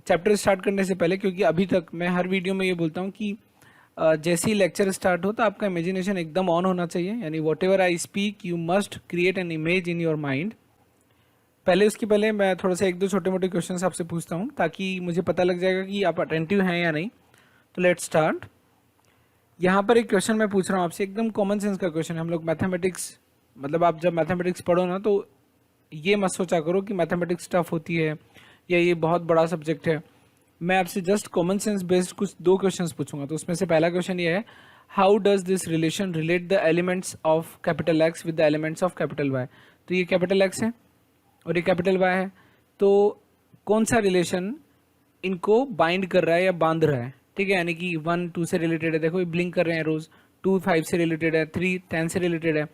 Chapter start करने से पहले, क्योंकि अभी तक मैं हर वीडियो में ये बोलता हूँ कि जैसे ही लेक्चर स्टार्ट हो तो आपका इमेजिनेशन एकदम ऑन होना चाहिए, यानी what ever I speak you must create an image in your mind. उसके पहले मैं थोड़ा सा एक दो छोटे मोटे क्वेश्चंस आपसे पूछता हूँ ताकि मुझे पता लग जाएगा कि आप अटेंटिव हैं या नहीं। तो लेट्स स्टार्ट। यहाँ पर एक क्वेश्चन मैं पूछ रहा हूँ आपसे, एकदम कॉमन सेंस का क्वेश्चन है। हम लोग मैथमेटिक्स, मतलब आप जब मैथमेटिक्स पढ़ो ना तो ये मत सोचा करो कि मैथमेटिक्स टफ होती है या ये बहुत बड़ा सब्जेक्ट है। मैं आपसे जस्ट कॉमन सेंस बेस्ड कुछ दो क्वेश्चंस पूछूंगा। तो उसमें से पहला क्वेश्चन ये है, how does this relation relate the elements of capital X with the elements of capital Y. तो ये कैपिटल एक्स है और ये कैपिटल वाई है, तो कौन सा रिलेशन इनको बाइंड कर रहा है या बांध रहा है। ठीक है, यानी कि 1 2 से रिलेटेड है, देखो ये ब्लिंक कर रहे हैं रोज, 2 5 से रिलेटेड है, 3 10 से रिलेटेड है।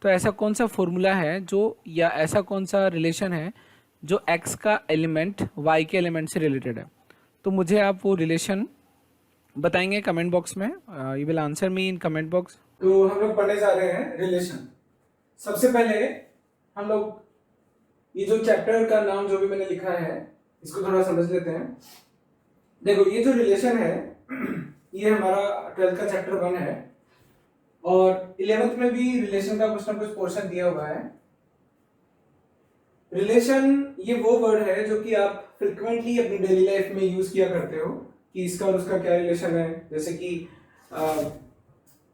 तो ऐसा कौन सा फॉर्मूला है जो, या ऐसा कौन सा रिलेशन है जो x का एलिमेंट y के एलिमेंट से रिलेटेड है। तो मुझे आप वो रिलेशन बताएंगे कमेंट बॉक्स में। You will answer me in comment box. तो हम लोग पढ़ने जा रहे हैं रिलेशन। सबसे पहले हम लोग ये जो चैप्टर का नाम जो भी मैंने लिखा है इसको थोड़ा समझ लेते हैं। देखो ये जो रिलेशन है ये हमारा 12th का चैप्टर 1 है और 11th में भी रिलेशन का कुछ ना कुछ पोर्शन दिया हुआ है। रिलेशन ये वो वर्ड है जो कि आप फ्रिक्वेंटली अपनी डेली लाइफ में यूज किया करते हो कि इसका और उसका क्या रिलेशन है। जैसे कि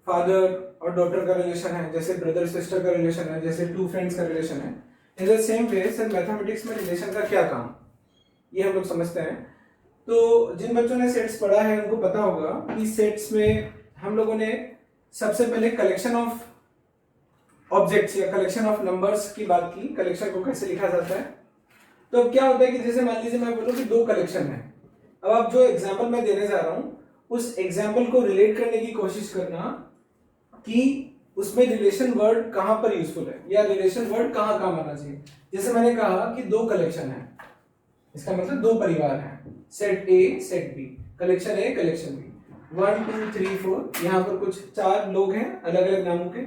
फादर और डॉटर का रिलेशन है, जैसे ब्रदर सिस्टर का रिलेशन है, जैसे टू फ्रेंड्स का रिलेशन है। इन the same way sir mathematics में रिलेशन का क्या काम, ये हम लोग समझते हैं। तो जिन बच्चों ने सेट्स पढ़ा है उनको पता होगा कि सेट्स में हम लोगों ने सबसे पहले कलेक्शन ऑफ ऑब्जेक्ट्स या कलेक्शन ऑफ नंबर्स की बात की, कलेक्शन को कैसे लिखा जाता है। तो अब क्या होता है कि जैसे मान लीजिए मैं बोलूं कि दो कलेक्शन है। अब आप जो एग्जांपल मैं देने जा रहा हूं उस एग्जांपल को रिलेट करने की कोशिश करना कि उसमें रिलेशन वर्ड कहां पर यूजफुल है या रिलेशन वर्ड कहां काम आना चाहिए। जैसे मैंने कहा कि दो कलेक्शन है, इसका मतलब दो परिवार है, set A set B, collection A collection B, 1 2 3 4। यहाँ पर कुछ 4 लोग हैं अलग अलग नामों के,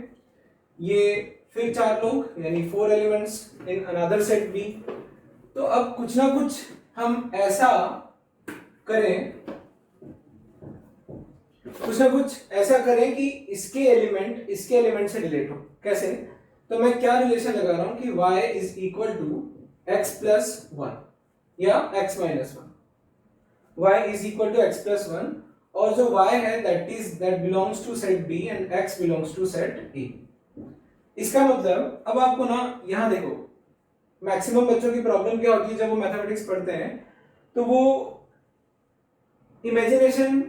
ये फिर 4 लोग यानी 4 elements in another set B. तो अब कुछ ना कुछ हम ऐसा करें, कुछ ना कुछ ऐसा करें कि इसके एलिमेंट से रिलेट हो। कैसे? तो मैं क्या रिलेशन लगा रहा हूं कि y is equal to x plus 1 या x minus 1। y is equal to x plus 1 और जो y है that belongs to set b and x belongs to set a। इसका मतलब अब आपको ना यहां देखो, मैक्सिमम बच्चों की प्रॉब्लम क्या होती है जब वो मैथमेटिक्स पढ़ते हैं तो वो इमेजिनेशन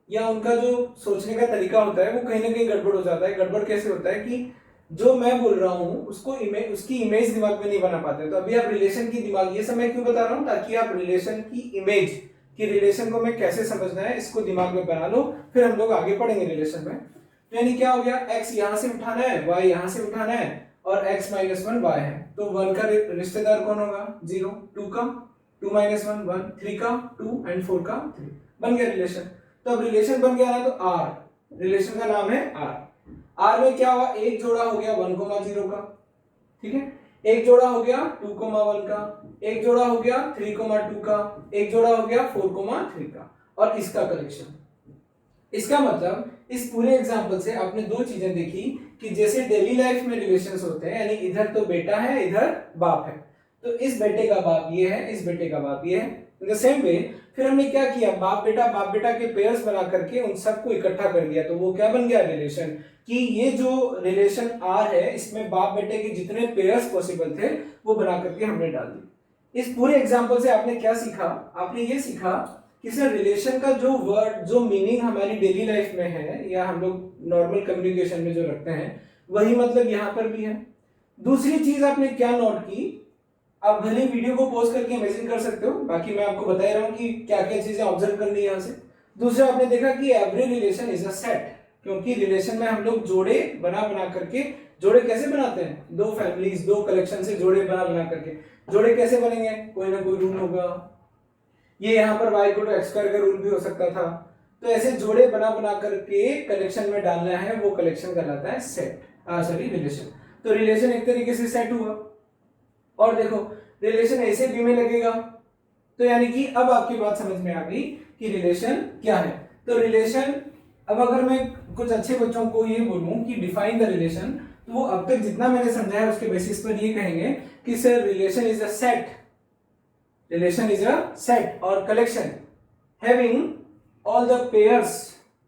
या उनका जो सोचने का तरीका होता है वो कहीं ना कहीं गड़बड़ हो जाता है। गड़बड़ कैसे होता है कि जो मैं बोल रहा हूं उसको उसकी इमेज दिमाग में नहीं बना पाते। तो अभी आप रिलेशन की दिमाग, ये सब मैं क्यों बता रहा हूं, ताकि आप रिलेशन की इमेज कि रिलेशन को मैं कैसे समझना है इसको दिमाग में बना लो, फिर हम लोग आगे पढ़ेंगे रिलेशन में। तो यानी क्या हो गया, x यहां से उठाना है, y यहां से उठाना है और x माइनस 1 y है। तो 1 का रिश्तेदार कौन होगा, 0, 2 का 2 माइनस 1 1, 3 का 2 एंड 4 का 3। बन गया रिलेशन। तो अब रिलेशन बन गया ना, तो r, रिलेशन का नाम है r में क्या हुआ, एक जोड़ा हो गया 1, 0 का, ठीक है, एक जोड़ा हो गया 2, 1 का, एक जोड़ा हो गया 3, 2 का, एक जोड़ा हो गया 4, 3 का और इसका कलेक्शन। इसका मतलब इस पूरे एग्जांपल से आपने दो चीजें देखी कि जैसे डेली लाइफ में रिलेशंस होते हैं, यानी इधर तो बेटा है इधर बाप है, तो इस बेटे का बाप ये है, इस बेटे का बाप ये है। इन द सेम वे फिर हमने क्या किया, बाप बेटा के पेयर्स बना करके उन सबको इकट्ठा कर दिया। तो वो क्या बन गया रिलेशन, कि ये जो रिलेशन आर है इसमें बाप बेटे के जितने पेयर्स पॉसिबल थे वो बना करके हमने डाल दी। इस पूरे एग्जांपल से आपने क्या सीखा, आपने ये सीखा कि सर रिलेशन का जो वर्ड, जो मीनिंग हमारी डेली लाइफ में है या हम लोग नॉर्मल कम्युनिकेशन में जो रखते हैं वही मतलब यहाँ पर भी है। दूसरी चीज आपने क्या नोट की, आप भले वीडियो को पॉज करके इमेजिन कर सकते हो, बाकी मैं आपको बता रहा हूँ कि क्या क्या चीजें ऑब्जर्व करनी है यहाँ से। दूसरा आपने देखा कि every relation is a set, क्योंकि रिलेशन में हम लोग जोड़े बना करके, जोड़े कैसे बनाते हैं, दो फैमिलीज दो कलेक्शन से जोड़े बना करके। जोड़े कैसे बनेंगे, कोई ना कोई रूल होगा, ये यहाँ पर y = x² का रूल भी हो सकता था। तो ऐसे जोड़े बना करके कलेक्शन में डालना है, वो कलेक्शन कहलाता है सेट, सॉरी रिलेशन। तो रिलेशन एक तरीके से सेट हुआ। और देखो रिलेशन ऐसे भी में लगेगा, तो यानी कि अब आपकी बात समझ में आ गई कि रिलेशन क्या है। तो रिलेशन, अब अगर मैं कुछ अच्छे बच्चों को ये बोलूं कि डिफाइन द रिलेशन, तो वो अब तक जितना मैंने समझा है उसके बेसिस पर ये कहेंगे कि sir relation is a set, relation is a set और collection having all the pairs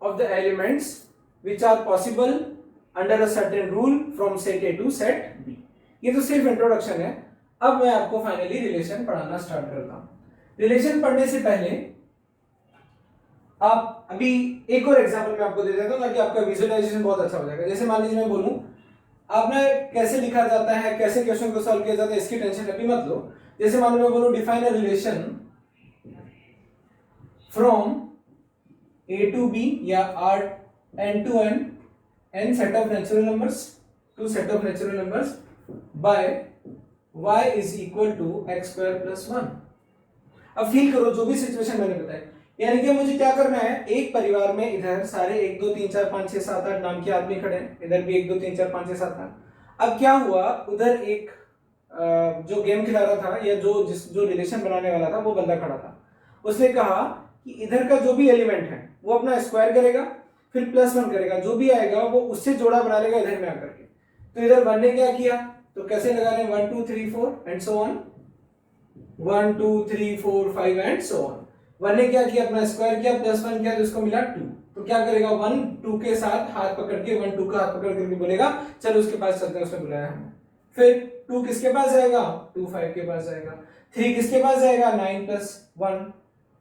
of the elements which are possible under a certain rule from set A to set B। ये तो सिर्फ introduction है। अब मैं आपको finally relation पढ़ाना start करता हूं। रिलेशन पढ़ने से पहले आप अभी एक और एग्जांपल मैं आपको दे देता हूं ताकि आपका विजुअलाइजेशन बहुत अच्छा हो जाएगा। जैसे मान लीजिए मैं बोलूं आपने कैसे लिखा जाता है, कैसे क्वेश्चन को सॉल्व किया जाता है, इसकी टेंशन अभी मत लो। जैसे मान लो मैं बोलूं define a relation from A to B या R n to n, n set of natural numbers to set of natural numbers by y is equal to x square plus 1। अब फील करो जो भी सिचुएशन मैंने बताई, यानी कि मुझे क्या करना है, एक परिवार में इधर सारे 1 2 3 4 5 6 7 8 नाम के आदमी खड़े हैं, इधर भी 1 2 3 4 5 6 7 8। अब क्या हुआ, उधर एक जो गेम खिला रहा था या जो रिलेशन बनाने वाला था वो बंदा खड़ा था। उसने कहा कि इधर का जो भी एलिमेंट है वो अपना स्क्वायर करेगा, फिर +1 करेगा, जो भी आएगा वो उससे जोड़ा बना लेगा इधर में आकर के। तो इधर 1 ने क्या किया, तो कैसे लगा रहे हैं 1 2 3 4 and so on, 1 2 3 4 5 and so on. 1 ने क्या किया, अपना स्क्वायर किया, +1 किया तो इसको मिला 2। तो क्या करेगा 1 2 के साथ हाथ पकड़ के 1 2 का हाथ पकड़ करके बोलेगा चलो उसके पास चलते हैं, उसने बुलाया हमें। फिर 2 किसके पास जाएगा, 2 5 के पास जाएगा। 3 किसके पास जाएगा, 9 + 1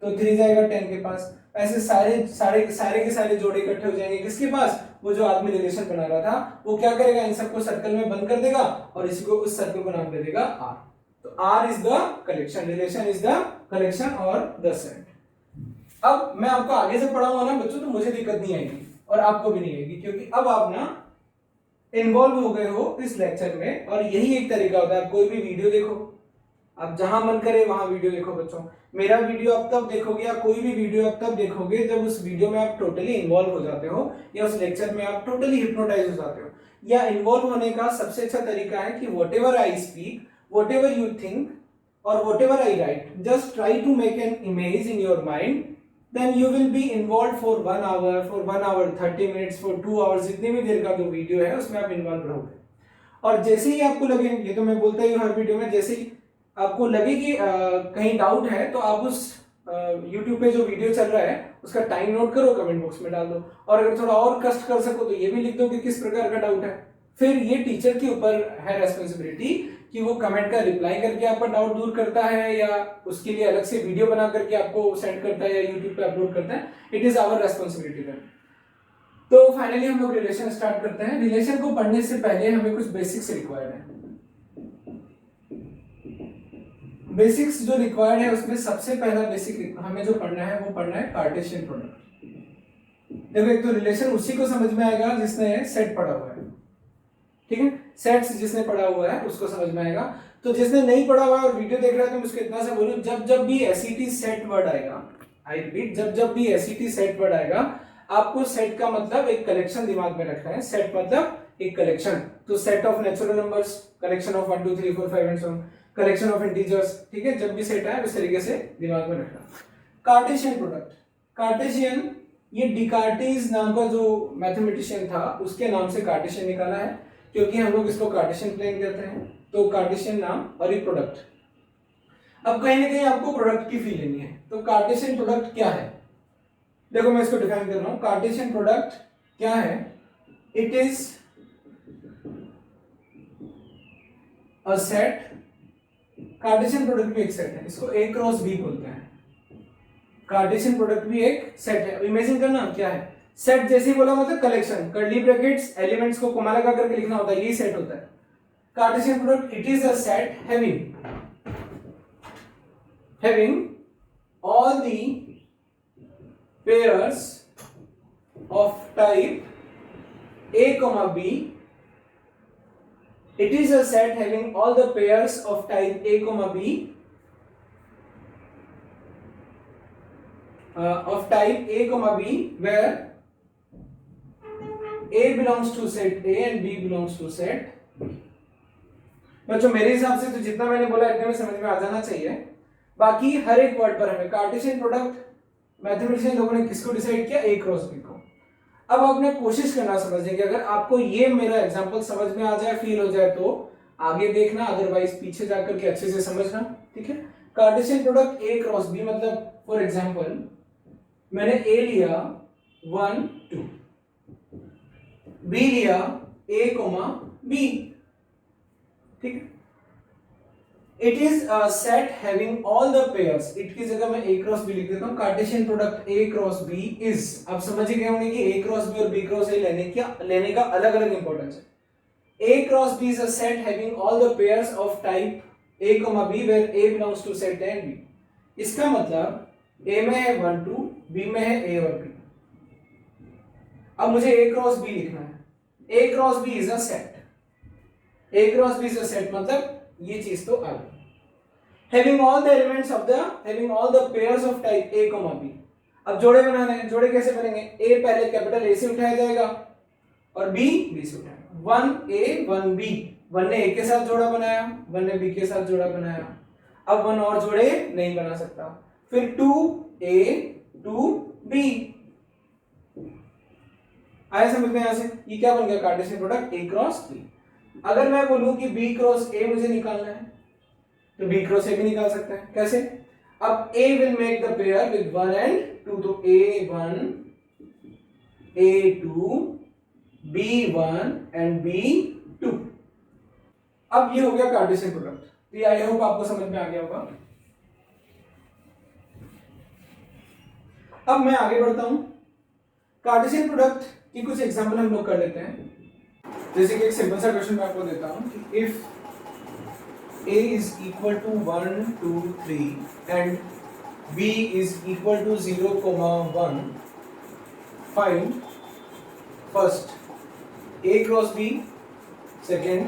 तो 3 जाएगा 10 के पास। ऐसे सारे के सारे जोड़े इकट्ठे हो जाएंगे किसके पास, वो जो आदमी रिलेशन बना रहा था वो क्या करेगा, इन सबको सर्कल में बंद कर देगा और इसी को उस सर्कल को नाम दे देगा R। तो R is the collection, relation is the collection और द सेट। अब मैं आपको आगे से पढ़ाऊंगा ना बच्चों, तो मुझे दिक्कत नहीं आएगी और आपको भी नहीं आएगी, क्योंकि अब आप ना इन्वॉल्व हो गए हो इस लेक्चर में। और यही एक तरीका होता है, आप कोई भी वीडियो देखो, आप जहां मन करे वहां वीडियो देखो बच्चों। मेरा वीडियो आप तब देखोगे या कोई भी वीडियो आप तब देखोगे जब उस वीडियो में आप टोटली इन्वॉल्व हो जाते हो या उस लेक्चर में आप टोटली हिप्नोटाइज हो जाते हो। या इन्वॉल्व होने का सबसे अच्छा तरीका है कि whatever I speak, whatever you think और whatever I write, just try to make an image in your mind, then you will be involve for 1 hour 30 minutes for 2 hours, जितनी भी देर का जो वीडियो है उसमें आप इन्वॉल्व रहोगे। और जैसे ही आपको लगे, ये तो मैं बोलता ही हूँ हर वीडियो में, जैसे ही आपको लगे कि कहीं डाउट है तो आप उस YouTube पे जो वीडियो चल रहा है उसका टाइम नोट करो, कमेंट बॉक्स में डाल दो। और अगर थोड़ा और कष्ट कर सको तो ये भी लिख दो कि किस प्रकार का डाउट है। फिर ये टीचर के ऊपर है रेस्पॉन्सिबिलिटी कि वो कमेंट का रिप्लाई करके आपका डाउट दूर करता है या उसके लिए अलग से वीडियो बना करके आपको सेंड करता है या यूट्यूब पे अपलोड करता है। It is our responsibility then. तो फाइनली हम लोग रिलेशन स्टार्ट करते हैं। रिलेशन को पढ़ने से पहले हमें कुछ बेसिक्स रिक्वायर्ड है। बेसिक्स जो रिक्वायर्ड है उसमें सबसे पहला बेसिक हमें जो पढ़ना है वो पढ़ना है कार्टेशियन प्रोडक्ट। देखो एक तो रिलेशन उसी को समझ में आएगा जिसने सेट पढ़ा हुआ है, ठीक है, सेट्स जिसने पढ़ा हुआ है उसको समझ में आएगा। तो जिसने नहीं पढ़ा हुआ और वीडियो देख रहा है तो मुझको इतना सा बोलूं, जब भी एसईटी सेट वर्ड आएगा, आई रिपीट, जब भी एसईटी सेट वर्ड आएगा, आपको सेट का मतलब एक कलेक्शन दिमाग में रखना है। सेट मतलब एक कलेक्शन, तो set of natural numbers, collection of 1 2 3 4 5 and so on, collection of integers, ठीक है। जब भी सेट आए उस तरीके से दिमाग में रखना। कार्टेशियन प्रोडक्ट, कार्टेशियन ये डिकार्टेज नाम का जो मैथमेटिशियन था उसके नाम से कार्टेशियन निकाला है, क्योंकि हम लोग इसको कार्टेशियन प्लेन कहते हैं। तो कार्टेशियन नाम और ये प्रोडक्ट। अब कहीं ना कहीं आपको प्रोडक्ट की फील लेनी है। तो कार्टेशियन प्रोडक्ट क्या है, देखो मैं इसको डिफाइन कर रहा हूं। कार्टेशियन प्रोडक्ट क्या है, it is a set, Cartesian product भी एक सेट है, इसको A क्रॉस B बोलते हैं। कार्टेशियन प्रोडक्ट भी एक सेट है। इमेजिन करना क्या है, सेट जैसे ही बोला मतलब कलेक्शन, कर्ली ब्रैकेट्स, एलिमेंट्स को कोमा लगा करके लिखना होता है, यही सेट होता है। Cartesian product it is a set having all the pairs of type A comma B. It is a set having all the pairs of type A comma B where A belongs to set A and B belongs to set B. बच्चों मेरे हिसाब से तो जितना मैंने बोला इतने में समझ में आ जाना चाहिए। बाकी हर एक वर्ड पर हमें कार्टेशियन प्रोडक्ट मैथमेटिशियन लोगों ने किसको डिसाइड किया, ए क्रॉस बी को। अब आपने कोशिश करना समझने की, अगर आपको ये मेरा एग्जांपल समझ में आ जाए, फील हो जाए तो आगे देखना, अदरवाइज पीछे जाकर के अच्छे से समझना, ठीक है। Cartesian product A cross B मतलब फॉर एग्जांपल मैंने ए लिया 1 2, बी लिया a b, ठीक है। It is set having all the pairs, it की जगह मैं a क्रॉस b लिख देता हूं। Cartesian product a cross b is, आप समझ ही गए होंगे कि a क्रॉस b और b क्रॉस a लेने का अलग अलग इंपॉर्टेंस है। a cross b is a set having all the pairs of type a b where a belongs to set a and b। इसका मतलब a में है 1 2, b में है a और b। अब मुझे a क्रॉस b लिखना है। a cross b is a set, a cross b is a set मतलब ये चीज तो आ गई। having all the elements of the having all the pairs of type a b। अब जोड़े बनाने हैं, जोड़े कैसे बनेंगे, a पहले कैपिटल A से उठाया जाएगा और b b से उठाएगा। 1a 1b, 1 ने a के साथ जोड़ा बनाया, 1 ने b के साथ जोड़ा बनाया। अब 1 और जोड़े नहीं बना सकता। फिर 2a 2b, आया समझ में? यहां से ये क्या बन गया, Cartesian product a cross b। अगर मैं बोलूं कि b क्रॉस a मुझे निकालना है तो b क्रॉस a भी निकाल सकते हैं। कैसे? अब a will make the pair with 1 and 2, तो a1 a2 b1 and b2। अब ये हो गया कार्टेशियन प्रोडक्ट। ये आई होप आपको समझ में आ गया होगा। अब मैं आगे बढ़ता हूं, कार्टेशियन प्रोडक्ट की कुछ एग्जांपल हम लोग कर लेते हैं। जैसे कि एक सिंपल सा क्वेश्चन मैं आपको देता हूं कि if a is equal to 1 2 3 and b is equal to 0 1, find first a cross b, second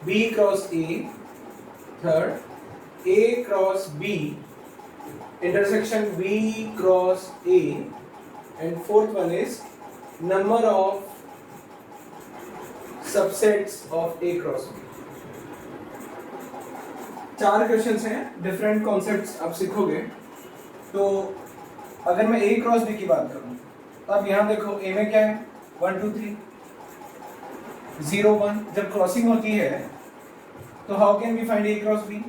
b cross a, third a cross b intersection b cross a, and fourth one is number of subsets of a cross b। चार questions हैं, different concepts आप सीखोगे। तो अगर मैं a cross b की बात करूं तो अब यहां देखो a में क्या है 1 2 3 0 1। जब क्रॉसिंग होती है तो how can we find a cross b?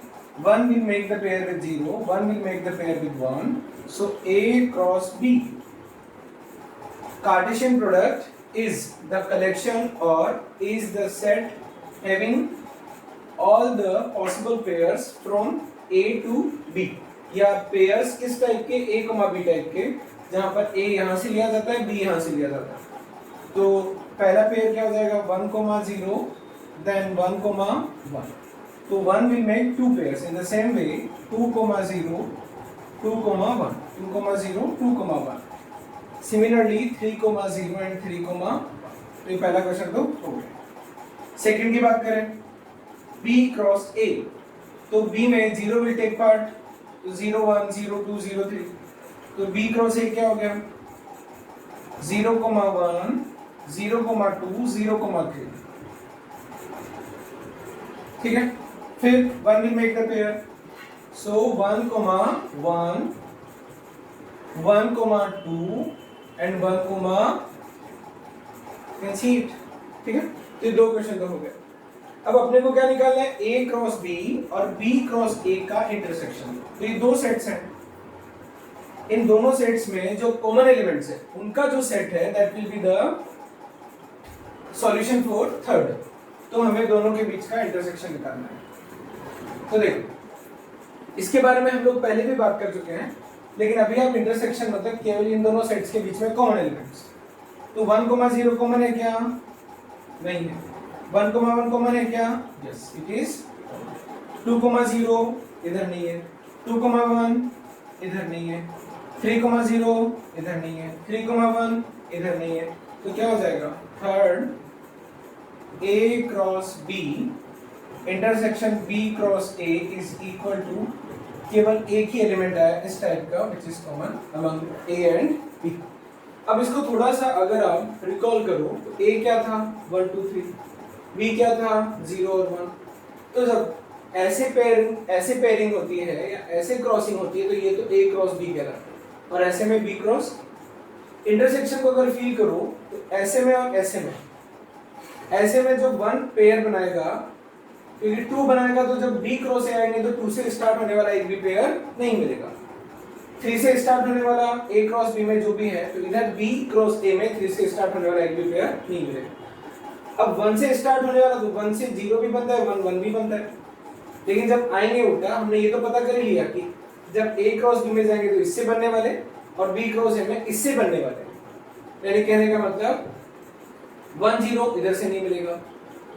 1 will make the pair with 0, 1 will make the pair with 1, so a cross b। Cartesian product is the collection or is the set having all the possible pairs from a to b। या pairs किस type के, a, b type के, जहां पर a यहां से लिया जाता है, b यहां से लिया जाता है। तो पहला पेयर क्या हो जाएगा 1, 0 देन 1, 1। तो 1 will make two pairs in the same way 2, 0 2, 1 2, 0 2, 1। Similarly 3, 0 and 3, 1। तो ये पहला क्वेश्चन तो हो गया। सेकंड की बात करें b क्रॉस a, तो b में 0 will take part, तो 0 1 0 2 0 3। तो b क्रॉस a क्या हो गया 0, 1 0, 2 0, 3। ठीक है। फिर 1 will make the pair, so 1, 1 1, 2 and 1, can see it। ठीक है। तो ये दो क्वेश्चन तो हो गए। अब अपने को क्या निकालना है, a क्रॉस b और b क्रॉस a का इंटरसेक्शन। तो ये दो सेट्स हैं, इन दोनों सेट्स में जो कॉमन एलिमेंट्स है उनका जो सेट है that will be the solution for third. तो हमें दोनों के बीच का इंटरसेक्शन निकालना है। तो देखो इसके बारे में हम लोग पहले भी बात कर चुके हैं, लेकिन अभी आप इंटरसेक्शन मतलब केवल इन दोनों सेट्स के बीच में कॉमन एलिमेंट्स। तो 1, 0 कॉमन है क्या? नहीं है। 1, 1 कॉमन है क्या? Yes it is. 2, 0 इधर नहीं है, 2, 1 इधर नहीं है, 3, 0 इधर नहीं है, 3, 1 इधर नहीं है। तो क्या हो जाएगा, third a cross b intersection b cross a is equal to, केवल एक ही एलिमेंट आया इस टाइप का which is common among a and b। अब इसको थोड़ा सा अगर आप रिकॉल करो तो a क्या था 1 2 3, b क्या था 0 और 1। तो जब ऐसे पेयरिंग होती है या ऐसे क्रॉसिंग होती है तो ये तो ए क्रॉस बी कहलाता है, और ऐसे में बी क्रॉस। इंटरसेक्शन को अगर फील करो तो ऐसे में और ऐसे में जो वन पेयर बनाएगा, क्योंकि टू बनाएगा तो जब बी क्रॉस ए आएंगे तो टू से स्टार्ट होने वाला एक भी पेयर नहीं मिलेगा। थ्री से स्टार्ट होने वाला ए क्रॉस बी में जो भी है तो इधर बी क्रॉस ए में थ्री से स्टार्ट होने वाला एक भी पेयर नहीं मिलेगा। अब वन से स्टार्ट होने वाला तो वन से जीरो भी बनता है, वन वन भी बनता है। लेकिन जब आएंगे उल्टा, हमने ये तो पता कर लिया कि जब ए क्रॉस बी में जाएंगे तो इससे बनने वाले और बी क्रॉस ए में इससे बनने वाले। यानी कहने का मतलब वन जीरो इधर से नहीं मिलेगा,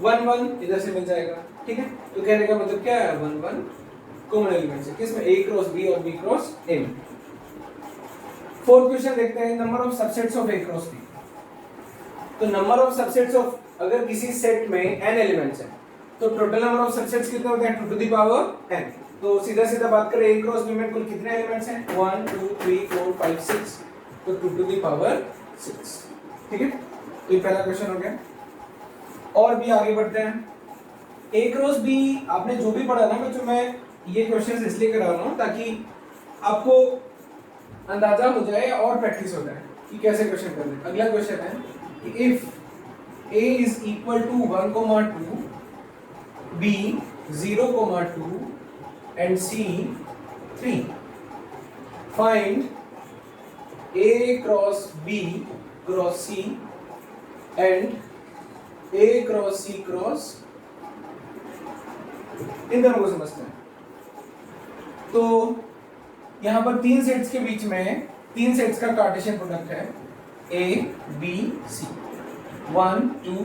वन वन इधर से मिल जाएगा। ठीक है, तो कहने का मतलब क्या है, वन वन कॉमन एलिमेंट है किसमें, ए क्रॉस बी और बी क्रॉस ए में। फोर्थ क्वेश्चन देखते हैं, number of subsets of A cross B. तो नंबर ऑफ सबसेट्स ऑफ, अगर किसी सेट में n एलिमेंट्स हैं तो टोटल नंबर ऑफ सबसेट्स कितने होते हैं, 2 टू द पावर n। तो सीधा सीधा बात करें ए क्रॉस बी में कुल कितने एलिमेंट्स हैं, 1 2 3 4 5 6, तो 2 टू द पावर 6। ठीक है, तो ये पहला क्वेश्चन हो गया। और भी आगे बढ़ते हैं। ए क्रॉस बी आपने जो भी पढ़ा ना बच्चों, मैं ये क्वेश्चन इसलिए करा रहा हूँ ताकि आपको अंदाजा हो जाए और प्रैक्टिस हो जाए कि कैसे क्वेश्चन करना है। अगला क्वेश्चन है कि if A is equal to 1,2, B 0,2 and C 3, find A cross B cross C and A cross C cross. इन दोनों को समझते हैं। तो यहां पर तीन सेट्स के बीच में, तीन सेट्स का कार्टेशियन प्रोडक्ट है ए बी सी, 1 2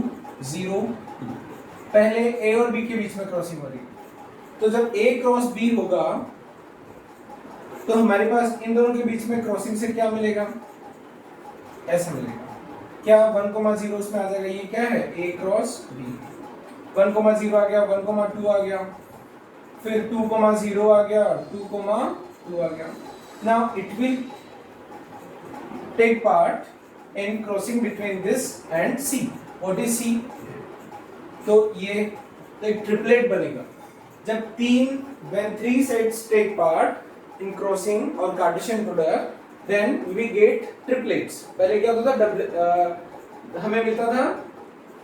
0 2। पहले ए और बी के बीच में क्रॉसिंग हो रही है, तो जब ए क्रॉस बी होगा तो हमारे पास इन दोनों के बीच में क्रॉसिंग से क्या मिलेगा, ऐसा मिलेगा। क्या 1,0 उसमें आ जाएगा, ये क्या है ए क्रॉस बी। 1,0 आ गया, 1,2 आ गया, फिर 2,0 आ गया, 2,2 आ गया। Now it will take part in crossing between this and C. What is C, तो ये एक ट्रिपलेट बनेगा। जब when 3 sets take part in crossing or Cartesian product, then we get triplets। पहले क्या होता था, हमें मिलता था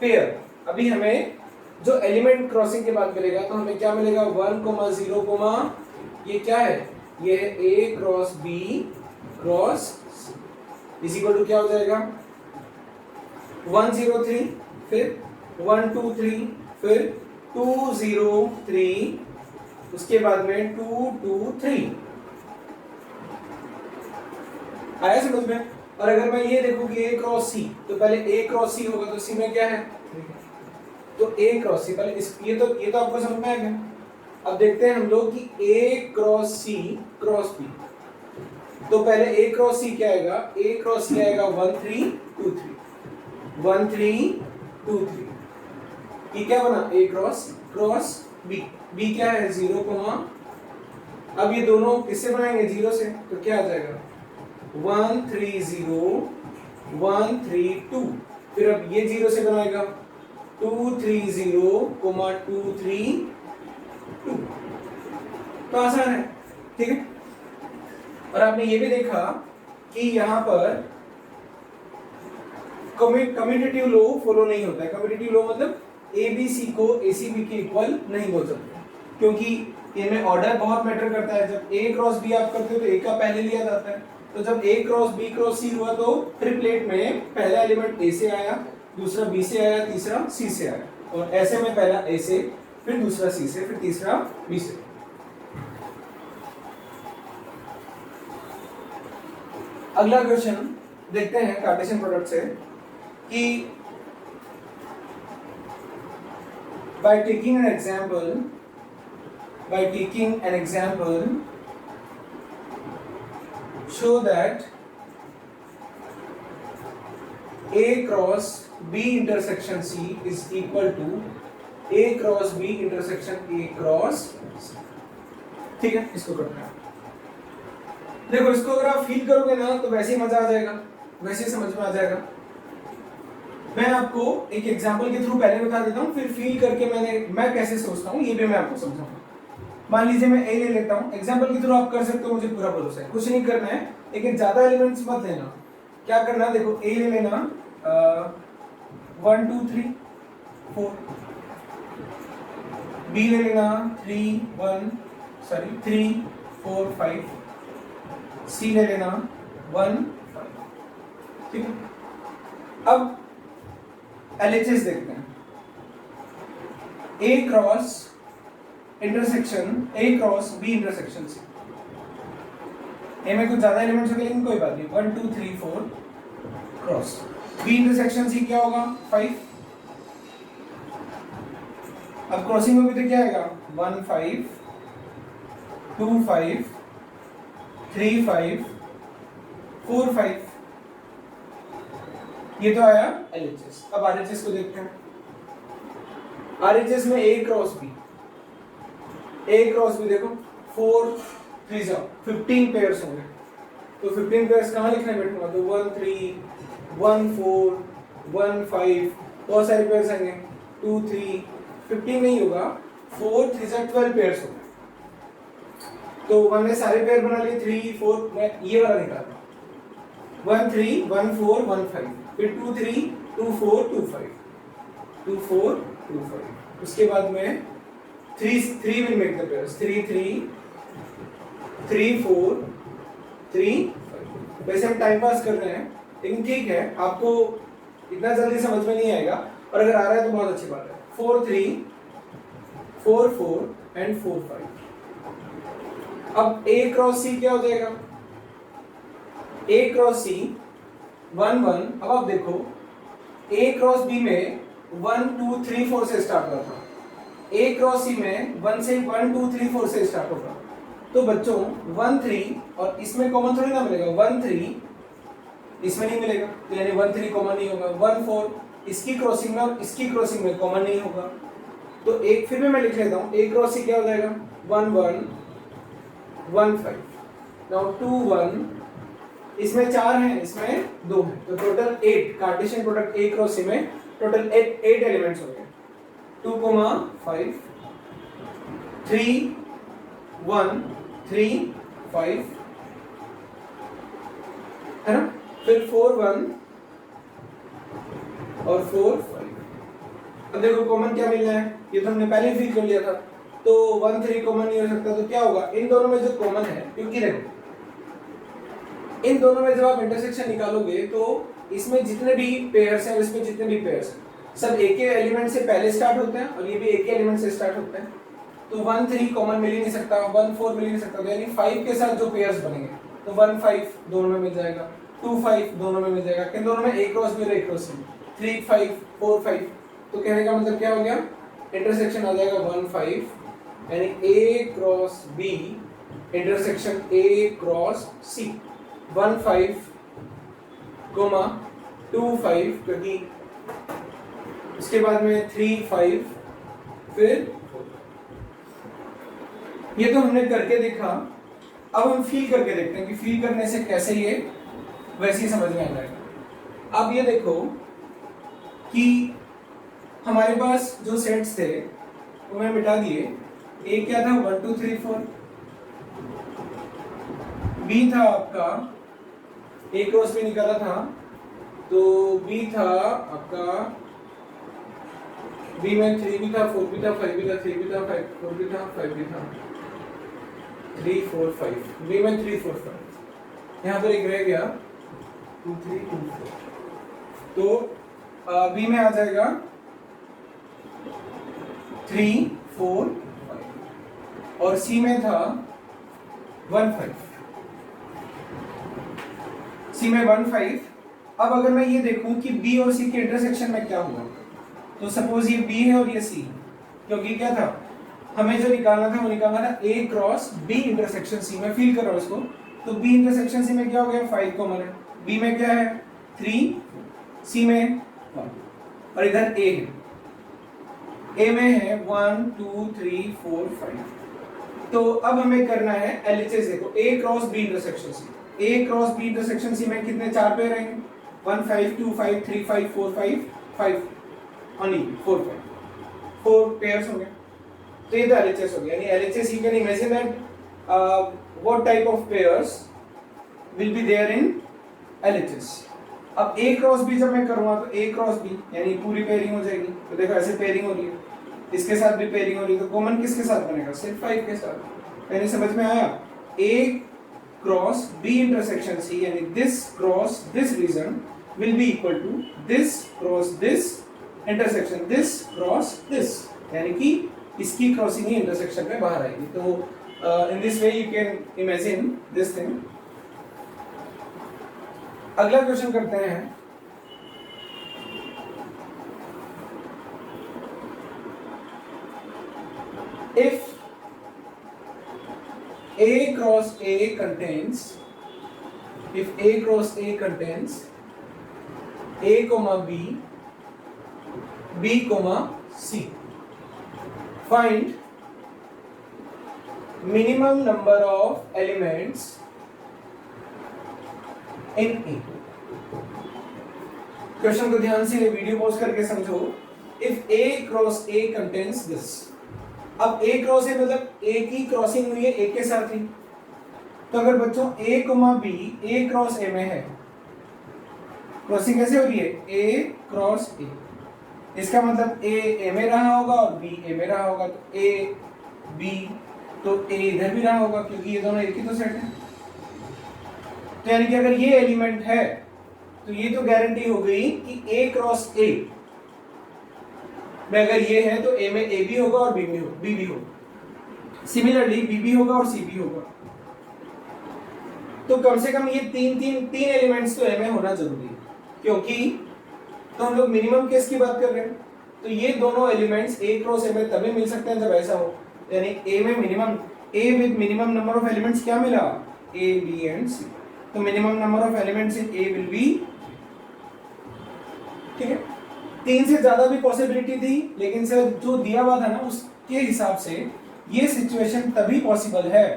पेयर, अभी हमें जो एलिमेंट क्रॉसिंग के बाद मिलेगा तो हमें क्या मिलेगा, 1,0, ये क्या है, ये है A cross B cross is equal to क्या हो जाएगा, 1 0 3, फिर 1 2 3, फिर 2 0 3, उसके बाद में 2 2 3। आया समझ में। और अगर मैं ये देखूं कि ए क्रॉस सी, तो पहले ए क्रॉस सी होगा तो सी में क्या है, तो ए क्रॉस सी, पहले इस ये तो आपको समझ में आ गया। अब देखते हैं हम लोग कि ए क्रॉस सी क्रॉस बी। तो पहले ए क्रॉस सी क्या आएगा, ए क्रॉस सी आएगा 1 3 2 3, 1 3 2 3। ये क्या बना, ए क्रॉस क्रॉस बी। बी क्या है 0, अब ये दोनों किससे बनाएंगे, 0 से, तो क्या आ जाएगा 1 3 0 1 3 2। फिर अब ये 0 से बनाएगा 2 3 0, 2 3 2। तो आसान है, ठीक है। और आपने ये भी देखा कि यहाँ पर कम्यूटेटिव लॉ फॉलो नहीं होता है। कम्यूटेटिव लॉ मतलब ए बी सी को ए सी बी के इक्वल नहीं बोल सकते, क्योंकि इनमें ऑर्डर बहुत मैटर करता है। जब ए क्रॉस बी आप करते हो तो ए का पहले लिया जाता है, तो जब ए क्रॉस बी क्रॉस सी हुआ तो ट्रिपलेट में पहला एलिमेंट ए से आया, दूसरा बी से आया, तीसरा सी से आया, और ऐसे में पहला ए से, फिर दूसरा सी से, फिर तीसरा बी से। अगला क्वेश्चन देखते हैं कार्टेशियन प्रोडक्ट से कि by taking an example, show that A cross B intersection C is equal to A cross B intersection A cross C। ठीक है, इसको करना है। देखो, इसको अगर आप फील करोगे ना तो वैसे ही मजा आ जाएगा, वैसे ही समझ में आ जाएगा। मैं आपको एक एग्जांपल के थ्रू पहले बता देता हूँ, फिर फील करके मैं कैसे सोचता हूँ ये भी मैं आपको समझाऊंगा। मान लीजिए मैं ए ले लेता हूँ, एग्जाम्पल के थ्रू आप कर सकते हो, मुझे पूरा भरोसा है, कुछ नहीं करना है, लेकिन ज्यादा एलिमेंट्स मत लेना। क्या करना, देखो ए ले लेना 1 2 3 4, बी ले लेना 3 4 5, सी ले लेना 1 5, ठीक है। अब LHS देखते हैं, A cross intersection A cross B intersection C। ए में कुछ ज्यादा एलिमेंट्स होंगे लेकिन कोई बात नहीं, 1 2 3 4 क्रॉस B इंटरसेक्शन C क्या होगा 5। अब क्रॉसिंग में भी तो क्या आएगा 1 5 2 5 3 5 4 5, ये तो आया LHS। अब RHS को देखते हैं, RHS में A cross B, A cross B देखो 4 3 15 पेयर्स होंगे, तो 15 पेयर्स कहाँ लिखने बैठूंगा, तो 1 3 1 4 1 5, बहुत सारे पेयर्स आएंगे, 2 3 15 नहीं होगा, 4 3 12 पेयर्स होंगे, तो 1 ने सारे पेयर बना लिए, 3 4 मैं ये वाला निकालता हूँ, 1 3 1 4 1 5, फिर 2 3 2 4 2 5 2 4 2 5, उसके बाद में 3 will make the pairs, 3 3 3 4 3 5। वैसे हम टाइम पास कर रहे हैं, लेकिन ठीक है, आपको इतना जल्दी समझ में नहीं आएगा, और अगर आ रहा है तो बहुत अच्छी बात है। 4 3 4 4 एंड 4 5। अब A क्रॉस C क्या हो जाएगा, A क्रॉस C 1 1। अब आप देखो A क्रॉस B में 1 2 3 4 से स्टार्ट होता था, A क्रॉस C में 1 से 1 2 3 4 से स्टार्ट होगा, तो बच्चों 1 3 और इसमें कॉमन थोड़ी ना मिलेगा, 1 3 इसमें नहीं मिलेगा, तो यानी 1 3 कॉमन नहीं होगा, 1 4 इसकी क्रॉसिंग में और इसकी क्रॉसिंग में कॉमन नहीं होगा, तो एक फिर भी मैं लिख लेता हूँ, A क्रॉस C क्या हो जाएगा 1 1 1 5, नाउ 2 1, इसमें 4 हैं, इसमें 2 हैं, तो total 8, Cartesian product A cross C में टोटल 8 एलिमेंट्स हो गए, 2 5 3 1 3 5 है ना, फिर 4 1 और 4 5। अब देखो कॉमन क्या मिल रहा है, ये तो हमने पहले ही फिल कर लिया था, तो 1 3 कॉमन नहीं हो सकता, तो क्या होगा, इन दोनों में जो कॉमन है, क्योंकि देखो इन दोनों में जब आप इंटरसेक्शन निकालोगे तो इसमें जितने भी पेयर्स हैं, इसमें जितने भी पेयर्स हैं, सब एक ही एलिमेंट से पहले स्टार्ट होते हैं, और ये भी एक ही एलिमेंट से स्टार्ट होते हैं, तो 1 3 कॉमन मिल ही नहीं सकता, 1 4 मिल ही नहीं सकता, तो यानी 5 के साथ जो पेयर्स बनेंगे, तो 1 5 दोनों में मिल जाएगा, 2 5 दोनों में मिल जाएगा, किन दोनों में, A क्रॉस B और A क्रॉस C, 3 5 4 5, तो कहने का मतलब क्या हो गया, इंटरसेक्शन आ जाएगा 1 5, यानी A cross B intersection A cross C, 1 5 2 5, क्योंकि उसके बाद में 3 5, फिर ये तो हमने करके देखा, अब हम फील करके देखते हैं कि फील करने से कैसे ये वैसे ही समझ में आ जाएगा। अब ये देखो कि हमारे पास जो सेट्स थे वो मैं मिटा दिए, ए क्या था 1 2 3 4, बी था आपका A क्रॉस B निकाला था, तो B था आपका, B में 3 भी था 4 भी था 5 भी था 3 भी था 5 4 भी था 5 भी था 3 4 5, B में 3 4 5, यहाँ पर एक रह गया 2 3 2 4, तो B में आ जाएगा 3 4 5, और C में था 1 5, C में 1 5। अब अगर मैं ये देखूं कि B और C के इंटरसेक्शन में क्या हुआ, तो सपोज ये B है और ये C, क्योंकि क्या था, हमें जो निकालना था वो निकालना था A cross B intersection C में, फील कर रहा हूं इसको, तो B इंटरसेक्शन C में क्या हो गया 5 कॉमन है, B में क्या है 3, C में 1, और इधर A है, A में है 1 2 3 4 5। तो अब हमें करना है LHS, देखो A cross B intersection C, A cross B intersection C में कितने 4 पेयर रहेंगे, 1 5 2 5 3 5 4 5 5, ओनली 4 5, 4 पेयर्स होंगे, तो ये तो LHS हो गया, यानी LHS you can imagine that what type of pairs will be there in LHS. अब A क्रॉस B जब मैं करूँगा तो A क्रॉस B यानी पूरी पेयरिंग हो जाएगी। तो देखो ऐसे पेयरिंग हो रही है, इसके साथ भी पेयरिंग हो रही है, तो कॉमन किसके साथ बनेगा? सिर्फ 5 के साथ। यानी समझ में आया? A cross B intersection C यानी this cross this region will be equal to this cross this intersection this cross this, यानी कि इसकी क्रॉसिंग ही इंटरसेक्शन में बाहर आएगी। तो in this way you can imagine this thing. अगला क्वेश्चन करते हैं। If A cross A contains, if A cross A contains A comma B, B comma C, find minimum number of elements in A। Question को ध्यान से video pause करके समझो। If A cross A contains this, अब A cross A मतलब A की crossing हुई है A के साथ ही, तो अगर बच्चों A comma B A cross A में है, क्रॉसिंग कैसे हो रही है? A क्रॉस A, इसका मतलब A में रहा होगा और B A में रहा होगा, तो A B, तो A इधर भी रहा होगा क्योंकि ये दोनों एक ही तो सेट है। तो यानी कि अगर ये एलिमेंट है तो ये तो गारंटी हो गई कि A क्रॉस A में अगर ये है तो A में A भी होगा और B भी होगा। सिमिलरली B भी होगा और C भी होगा। तो कम से कम ये तीन एलिमेंट्स तो A में होना जरूरी है, क्योंकि तो हम लोग मिनिमम केस की बात कर रहे हैं। तो ये दोनों एलिमेंट्स A क्रॉस A में तभी मिल सकते हैं जब ऐसा हो, यानी A में minimum A with minimum number of elements क्या मिला? A B and C। तो minimum number of elements in A will be, ठीक है, 3 से ज्यादा भी पॉसिबिलिटी थी, लेकिन सर जो दिया हुआ था ना उसके हिसाब से ये सिचुएशन तभी पॉसिबल है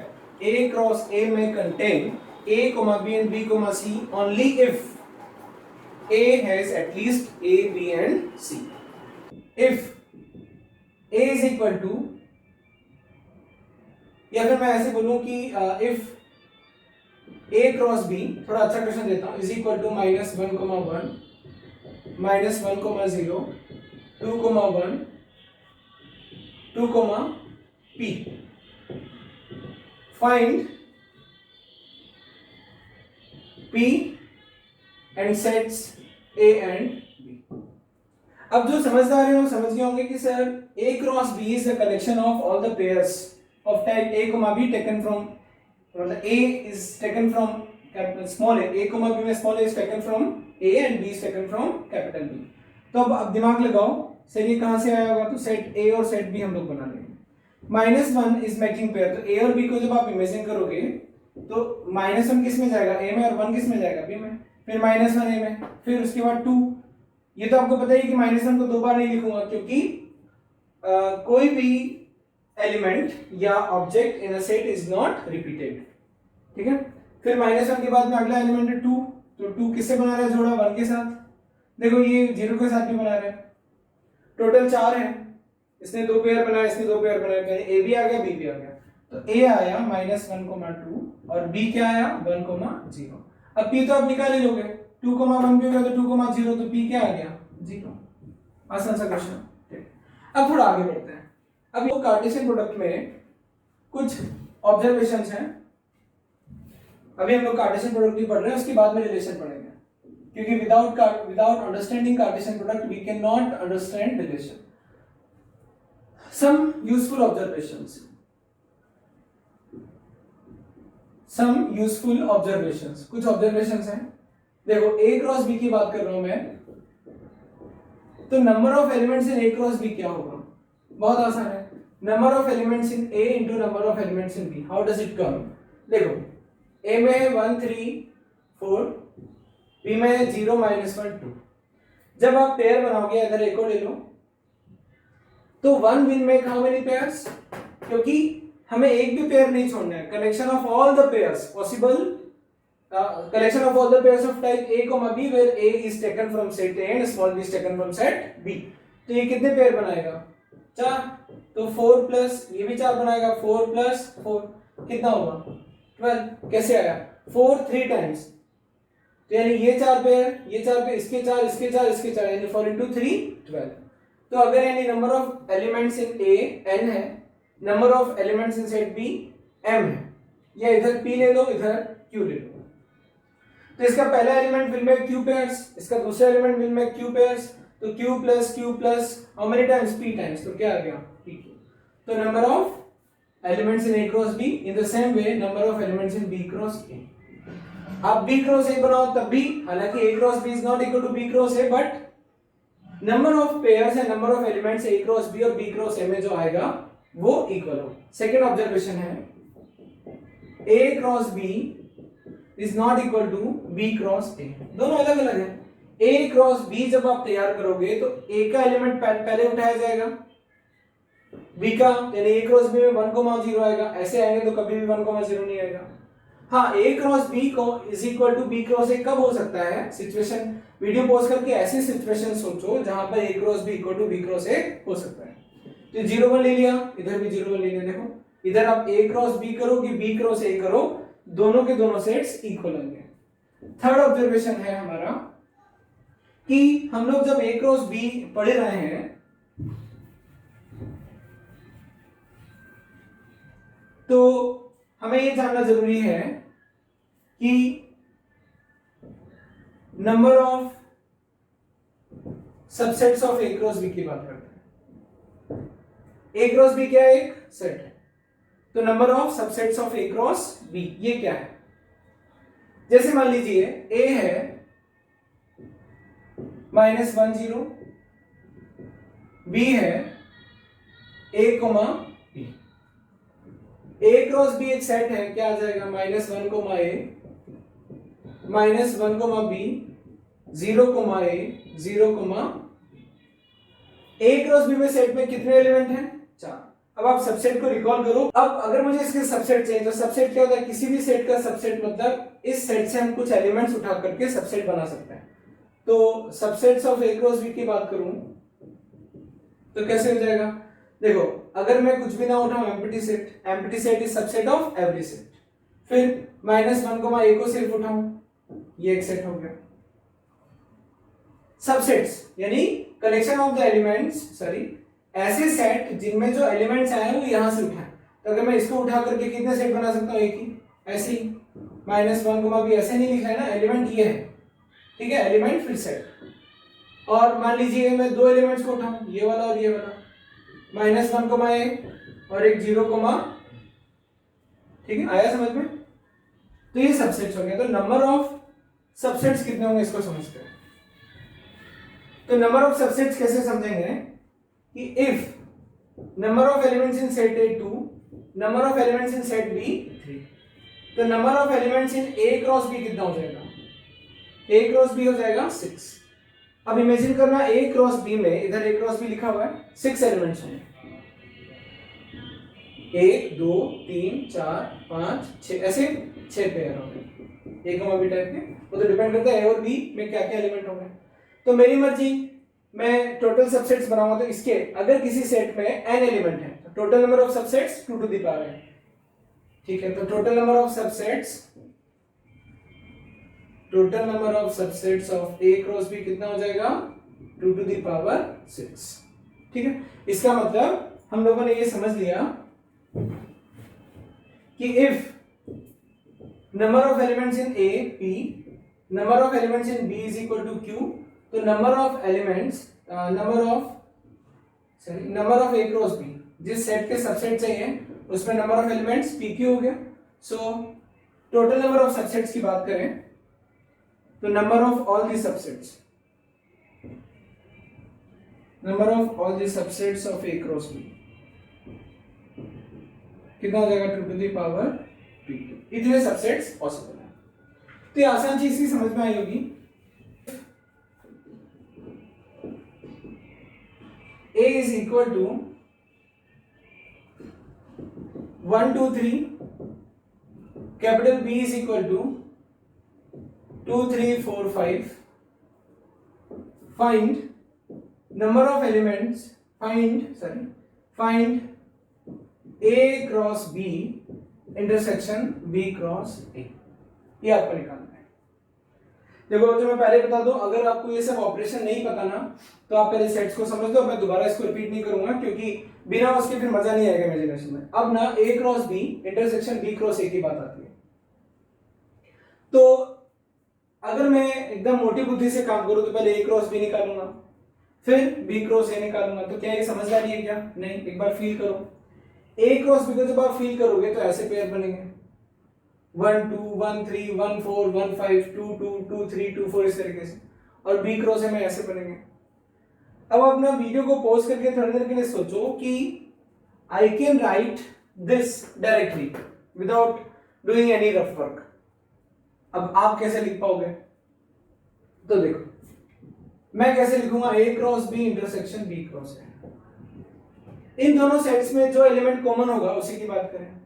A क्रॉस A में contain A, B and B, C only if A has at least A, B and C. If A is equal to, या फिर मैं ऐसे बोलूं कि if A क्रॉस B, थोड़ा अच्छा क्वेश्चन देता हूं, is equal to -1,1 -1,0 2,1 2, P, find P and sets A and B। अब जो समझदार है वो समझ गए होंगे कि sir A cross B is the collection of all the pairs of type A, B taken from, मतलब A is taken from small a B में small a is taken from A and B is taken from capital B। तो अब दिमाग लगाओ sir ये कहां से आया होगा? तो सेट A और सेट B हम लोग बना लेंगे। -1 इज मैचिंग पेयर, तो A और B को जब आप इमेजिन करोगे तो -1 किस में जाएगा? A में, और 1 किस में जाएगा? B में। फिर -1 A में, फिर उसके बाद 2। ये तो आपको पता ही कि -1 को 2 बार नहीं लिखूंगा, क्योंकि कोई भी एलिमेंट या object in a set is not repeated, ठीक है। फिर -1 के बाद में अगला एलिमेंट है 2, तो 2 किससे बना रहा है जोड़ा? 1 के साथ। देखो ये 0 के साथ भी बना रहा है। टोटल 4 है, इसने 2 पेयर बनाया, इसने 2 पेयर बनाया, यानी A भी आ गया B भी आ गया। तो A आया -1,2 और B क्या आया? 1,0। अब P तो आप निकाल ही लोगे, 2,1 भी होगा तो 2,0, तो P क्या आ गया? 0। आसान सा क्वेश्चन। अब थोड़ा आगे बढ़ते हैं। अब ये कार्टेशियन प्रोडक्ट में कुछ ऑब्जर्वेशंस हैं। अभी हम लोग कार्टेशियन प्रोडक्ट भी पढ़ रहे हैं, उसके बाद में रिलेशन पढ़ेंगे, क्योंकि without understanding Cartesian product we can not understand relation. Some useful observations, कुछ ऑब्जर्वेशंस हैं। देखो A क्रॉस B की बात कर रहा हूं मैं, तो number of elements in A cross B क्या होगा? बहुत आसान है, number of elements in A into number of elements in B। How does it come? देखो A में है 1 3 4, B में है 0 -1 2। जब आप पेयर बनाओगे, अगर A को ले लो, तो 1 will make how many pairs? क्योंकि हमें एक भी पेयर नहीं छोड़ना है। Collection of all the pairs possible, collection of all the pairs of type A, B where A is taken from set A and small b is taken from set B। तो ये कितने pair बनाएगा? 4। तो 4 plus ये भी 4 बनाएगा, 4 plus 4 कितना होगा 12। कैसे आया 4 3 टाइम्स, तो यानी ये 4 पेयर, ये 4 पेयर, इसके 4 इसके 4 इसके 4, यानी 4 into 3 12। तो अगर यानी number of elements in A n है, number of elements in set B m है, या इधर p ले लो इधर q ले लो। तो इसका पहला element will make q pairs, इसका दूसरा element will make q pairs, तो q plus how many times p times, तो क्या आ गया pq। तो number of elements in a cross b, in the same way number of elements in b cross a। आप b cross a बनाओ तब भी, हालांकि a cross b is not equal to b cross a, but number of pairs and number of elements a cross b और b cross a में जो आएगा वो इक्वल हो। सेकंड ऑब्जर्वेशन है a cross b is not equal to b cross a, दोनों अलग अलग है। a क्रॉस b जब आप तैयार करोगे तो a का एलिमेंट पहले उठाया जाएगा, b का यानी a क्रॉस b में 1,0 आएगा, ऐसे आएंगे तो कभी भी 1,0 नहीं आएगा। हाँ, a क्रॉस b को is equal to b cross a कब हो सकता है, सिचुएशन वीडियो पॉज करके ऐसी सिचुएशन सोचो जहां पर a cross b equal to b cross a हो सकता है। तो 0 1 ले लिया, इधर भी 0 1 ले लिया, देखो इधर आप a क्रॉस b करो कि b क्रॉस a करो, दोनों के दोनों सेट्स इक्वल होंगे। थर्ड ऑब्जर्वेशन है हमारा कि हम लोग जब a क्रॉस b पढ़ रहे हैं तो हमें ये जानना जरूरी है कि number of subsets of a cross b की बात करते हैं। a क्रॉस b क्या है, एक सेट है, तो number of subsets of a cross b ये क्या है। जैसे मान लीजिए a है -1 0, b है a b, a cross b एक सेट है, क्या आ जाएगा -1 a -1 b 0 a 0 a cross b में सेट में कितने एलिमेंट हैं, 4। अब आप सबसेट को रिकॉल करो। अब अगर मुझे इसके सबसेट चाहिए तो सबसेट क्या होता है, किसी भी सेट का सबसेट मतलब इस सेट से हम कुछ एलिमेंट्स उठा करके सबसेट बना सकते हैं। तो subsets of a cross b की बात करूं तो कैसे हो जाएगा, देखो अगर मैं कुछ भी ना उठाऊं, empty set is subset of every set, फिर -1 a को सिर्फ उठाऊं, ये एक सेट हो गया। सबसेट्स यानी collection of the elements, sorry ऐसे सेट जिनमें जो एलिमेंट्स आए वो यहां से उठाए। तो अगर मैं इसको उठा करके कितने सेट बना सकता हूं, एक ही, ऐसे ही -1 भी ऐसे नहीं लिखा है ना, एलिमेंट ये है, ठीक है, एलिमेंट फिर सेट। और मान लीजिए मैं दो एलिमेंट्स को उठाऊं, ये वाला और ये वाला, -1 a और एक 0, ठीक है, आया समझ में। तो ये सबसेट्स हो गए। तो नंबर ऑफ सबसेट्स कितने होंगे इसको समझते हैं। तो नंबर ऑफ सबसेट्स कैसे समझेंगे कि if number of elements in set A 2, number of elements in set B 3, तो number of elements in A cross B कितना हो जाएगा, A क्रॉस B हो जाएगा 6। अब इमेजिन करना A क्रॉस B में, इधर A क्रॉस B लिखा हुआ है, 6 एलिमेंट्स हैं, 1 2 3 4 5 6, ऐसे 6 पेयर हो गए A B टाइप के। वो तो डिपेंड करता है A और B में क्या क्या एलिमेंट होंगे। तो मेरी मर्जी, मैं टोटल सबसेट्स बनाऊंगा तो इसके अगर किसी सेट में n एलिमेंट है तो total number of subsets 2 to the power n, ठीक है। तो total number of subsets of A cross B कितना हो जाएगा, 2 टू द पावर 6, ठीक है। इसका मतलब हम लोगों ने ये समझ लिया कि if number of elements in A P, number of elements in B is equal to Q, तो number of elements number of A cross B, जिस सेट के सबसेट चाहिए उसमें नंबर ऑफ एलिमेंट्स PQ हो गया। So total number of subsets की बात करें तो number of all the subsets, number of all the subsets of A cross B कितना हो जाएगा, 2 टू द पावर PQ। इतने सबसेट्स पॉसिबल है। तो ये आसान चीज की समझ में आई होगी। A is equal to 1 2 3, capital B is equal to 2 3 4 5, find number of elements, find A cross B intersection B cross A, ये आपको निकालना है। देखो जो मैं पहले बता दूं, अगर आपको ये सब ऑपरेशन नहीं पता ना तो आप पहले सेट्स को समझ लो, मैं दोबारा इसको रिपीट नहीं करूंगा क्योंकि बिना उसके फिर मजा नहीं आएगा इमेजिनेशन में। अब ना A cross B intersection B cross A की बात आती है, तो अगर मैं एकदम मोटी बुद्धि से काम करूं तो पहले ए क्रॉस बी निकालूंगा, फिर बी क्रॉस ए निकालूंगा। तो क्या ये समझदारी है क्या? नहीं। एक बार फील करो, ए क्रॉस बी को जब आप फील करोगे तो ऐसे पेयर बनेंगे 1 2 1 3 1 4 1 5 2 2 2 3 2 4 इस तरीके से, और बी क्रॉस ए में ऐसे बनेंगे। अब अपना वीडियो को पॉज करके थोड़ी देर के लिए सोचो कि I can write this directly without doing any rough work. अब आप कैसे लिख पाओगे? तो देखो मैं कैसे लिखूंगा, A cross B intersection B cross A. इन दोनों सेट्स में जो एलिमेंट कॉमन होगा उसी की बात करें।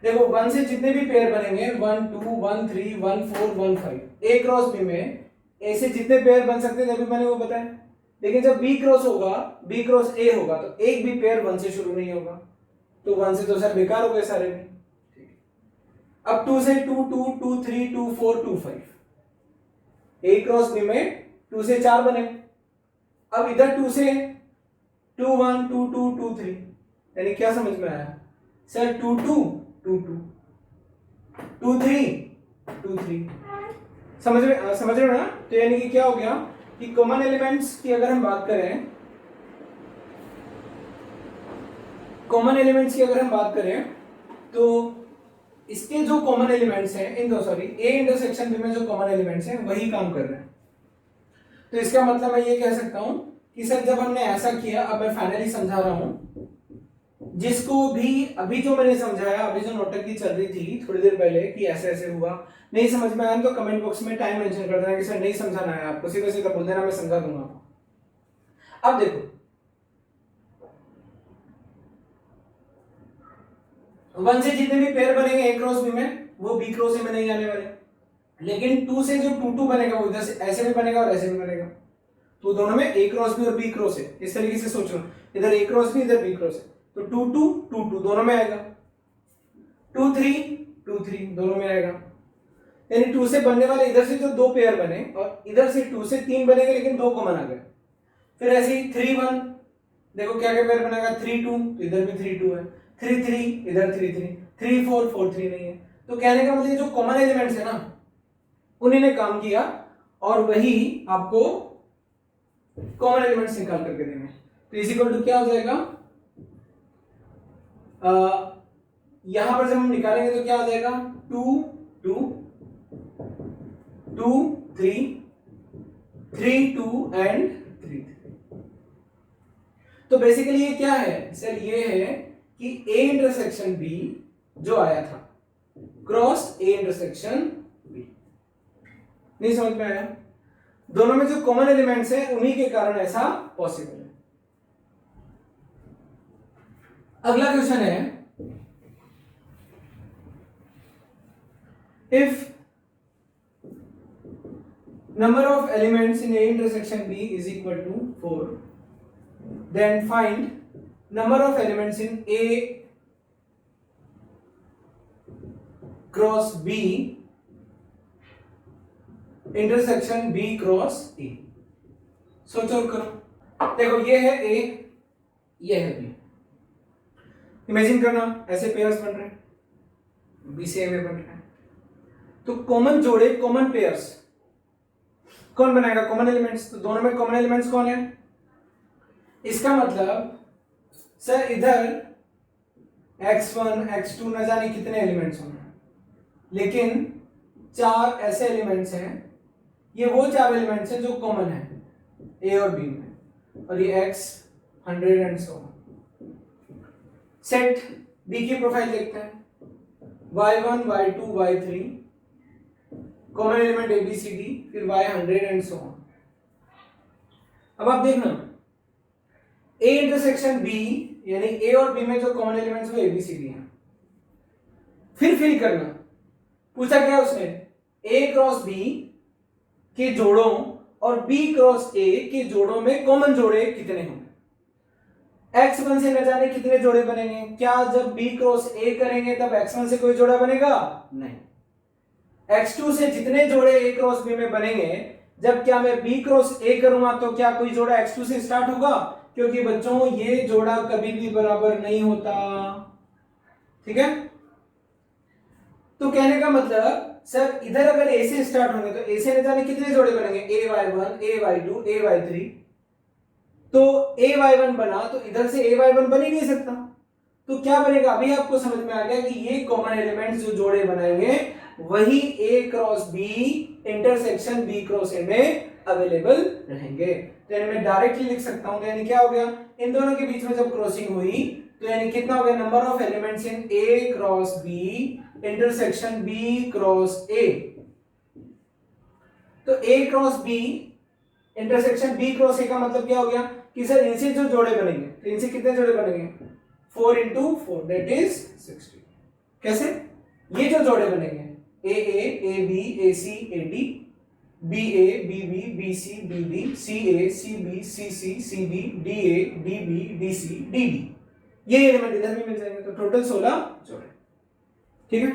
देखो 1 से जितने भी पेयर बनेंगे 1 2 1 3 1 4 1 5, ए क्रॉस बी में ए से जितने पेयर बन सकते हैं मैंने वो बताया। लेकिन जब बी क्रॉस होगा, बी क्रॉस ए होगा, तो एक भी पेयर 1 से शुरू नहीं होगा, तो 1 से तो सर बेकार हो गए सारे भी। अब 2 से 2 2 2 3 2 4 2 5, ए क्रॉस बी में 2 से 4 बने। अब इधर 2 से 2 1 2 2 2 3, यानी क्या समझ में आया सर? 2 2 2 2 2 3 2 3, समझ रहे हो ना? तो यानी कि क्या हो गया कि कॉमन एलिमेंट्स की अगर हम बात करें, कॉमन एलिमेंट्स की अगर हम बात करें तो इसके जो कॉमन एलिमेंट्स हैं इन दो ए इंटरसेक्शन बी में जो कॉमन एलिमेंट्स हैं वही काम कर रहे हैं। तो इसका मतलब मैं ये कह सकता हूं कि सर जब हमने ऐसा किया, अब मैं फाइनली समझा रहा हूं, जिसको भी अभी जो मैंने समझाया, अभी जो नोटंकी चल रही थी थोड़ी देर पहले कि ऐसे ऐसे हुआ, नहीं समझ में आया तो कमेंट बॉक्स में टाइम मेंशन कर देना कि सर नहीं समझाना है आपको, सीधा सीधा बोल देना, मैं समझा दूंगा। अब देखो 1 से जितने भी पेयर बनेंगे ए क्रॉस बी में वो बी क्रॉस ए में नहीं आने वाले, लेकिन 2 से जो 2 2 बनेगा वो इधर से ऐसे भी बनेगा और ऐसे भी बनेगा, तो दोनों में ए क्रॉस बी और बी क्रॉस ए, इस तरीके से सोचो, इधर ए क्रॉस बी इधर बी क्रॉस ए, तो 2 2 2 2 दोनों में आएगा, 2 3 2 3 दोनों में आएगा। यानी 2 से बनने वाले इधर से जो 2 पेयर बने और इधर से 2 से 3 बनेंगे लेकिन 2 कॉमन आ गए। फिर ऐसे ही 3 1, देखो क्या क्या पेयर बनेगा, 3 2 तो इधर भी 3 2 है, 3 3 इधर 3 3, 3 4 4 3 नहीं है। तो कहने का मतलब जो कॉमन एलिमेंट्स है ना उन्हीं ने काम किया और वही आपको कॉमन एलिमेंट्स निकाल करके देंगे। तो इज इक्वल टू क्या हो जाएगा, यहां पर जब हम निकालेंगे तो क्या हो जाएगा, 2 2 2 3 3 2 एंड 3 3। तो बेसिकली ये क्या है सर? ये है कि ए इंटरसेक्शन बी जो आया था क्रॉस ए इंटरसेक्शन बी। नहीं समझ में आया? दोनों में जो कॉमन एलिमेंट्स हैं उन्हीं के कारण ऐसा पॉसिबल है। अगला क्वेश्चन है, if number of elements in A intersection B is equal to 4, then find number of elements in A cross B intersection B cross A। सोचो और करो। देखो ये है A, ये है B। इमेजिन करना ऐसे पेयर्स बन रहे हैं, B से A में बन रहे हैं, तो कॉमन जोड़े, कॉमन पेयर्स कौन बनाएगा? Common elements. तो दोनों में कॉमन एलिमेंट्स कौन है? इसका मतलब सर इधर x1 x2 न जाने कितने एलिमेंट्स होंगे, लेकिन 4 ऐसे एलिमेंट्स हैं, ये वो 4 एलिमेंट्स हैं जो कॉमन है A और B में, और ये x 100 and so on. Set B की प्रोफाइल देखते हैं, y1 y2 y3 common element A B C D, फिर y 100 एंड सो ऑन। अब आप देखना ए इंटरसेक्शन बी यानी ए और बी में जो कॉमन एलिमेंट्स वो ए बी सी डी हैं। फिर फिल करना, पूछा क्या उसने, ए क्रॉस बी के जोड़ों और बी क्रॉस ए के जोड़ों में कॉमन जोड़े कितने होंगे। x1 से न जाने कितने जोड़े बनेंगे? क्या जब b क्रॉस a करेंगे तब x1 से कोई जोड़ा बनेगा? नहीं। x2 से जितने जोड़े a क्रॉस b में बनेंगे, जब क्या मैं b क्रॉस a करूंगा तो क्या कोई जोड़ा x2 से स्टार्ट होगा? क्योंकि बच्चों ये जोड़ा कभी भी बराबर नहीं होता। ठीक है, तो कहने का मतलब सर इधर अगर a से स्टार्ट होंगे तो a से न जाने कितने जोड़े बनेंगे? ay1 ay2 ay3। तो ay1 बना तो इधर से ay1 बन ही नहीं सकता, तो क्या बनेगा? अभी आपको समझ में आ गया कि ये कॉमन एलिमेंट्स जो जोड़े बनाएंगे वही a cross b intersection b cross a में अवेलेबल रहेंगे। तो यानी मैं डायरेक्टली लिख सकता हूं, तो यानी क्या हो गया, इन दोनों के बीच में जब क्रॉसिंग हुई तो यानी कितना हो गया? Number of elements in a cross b intersection b cross a। तो a cross b intersection b cross a का मतलब क्या हो गया कि सर इनसे जो जोड़े बनेंगे, तो इनसे कितने जोड़े बनेंगे? 4 into 4 that is 60। कैसे? ये जो जोड़े बनेंगे AA, AB, AC, AD, BA, BB, BC, BD, CA, CB, CC, CB, DA, DB, DC, DD, ये एलिमेंट इधर भी मिल जाएंगे, तो टोटल 16 जोड़े। ठीक है,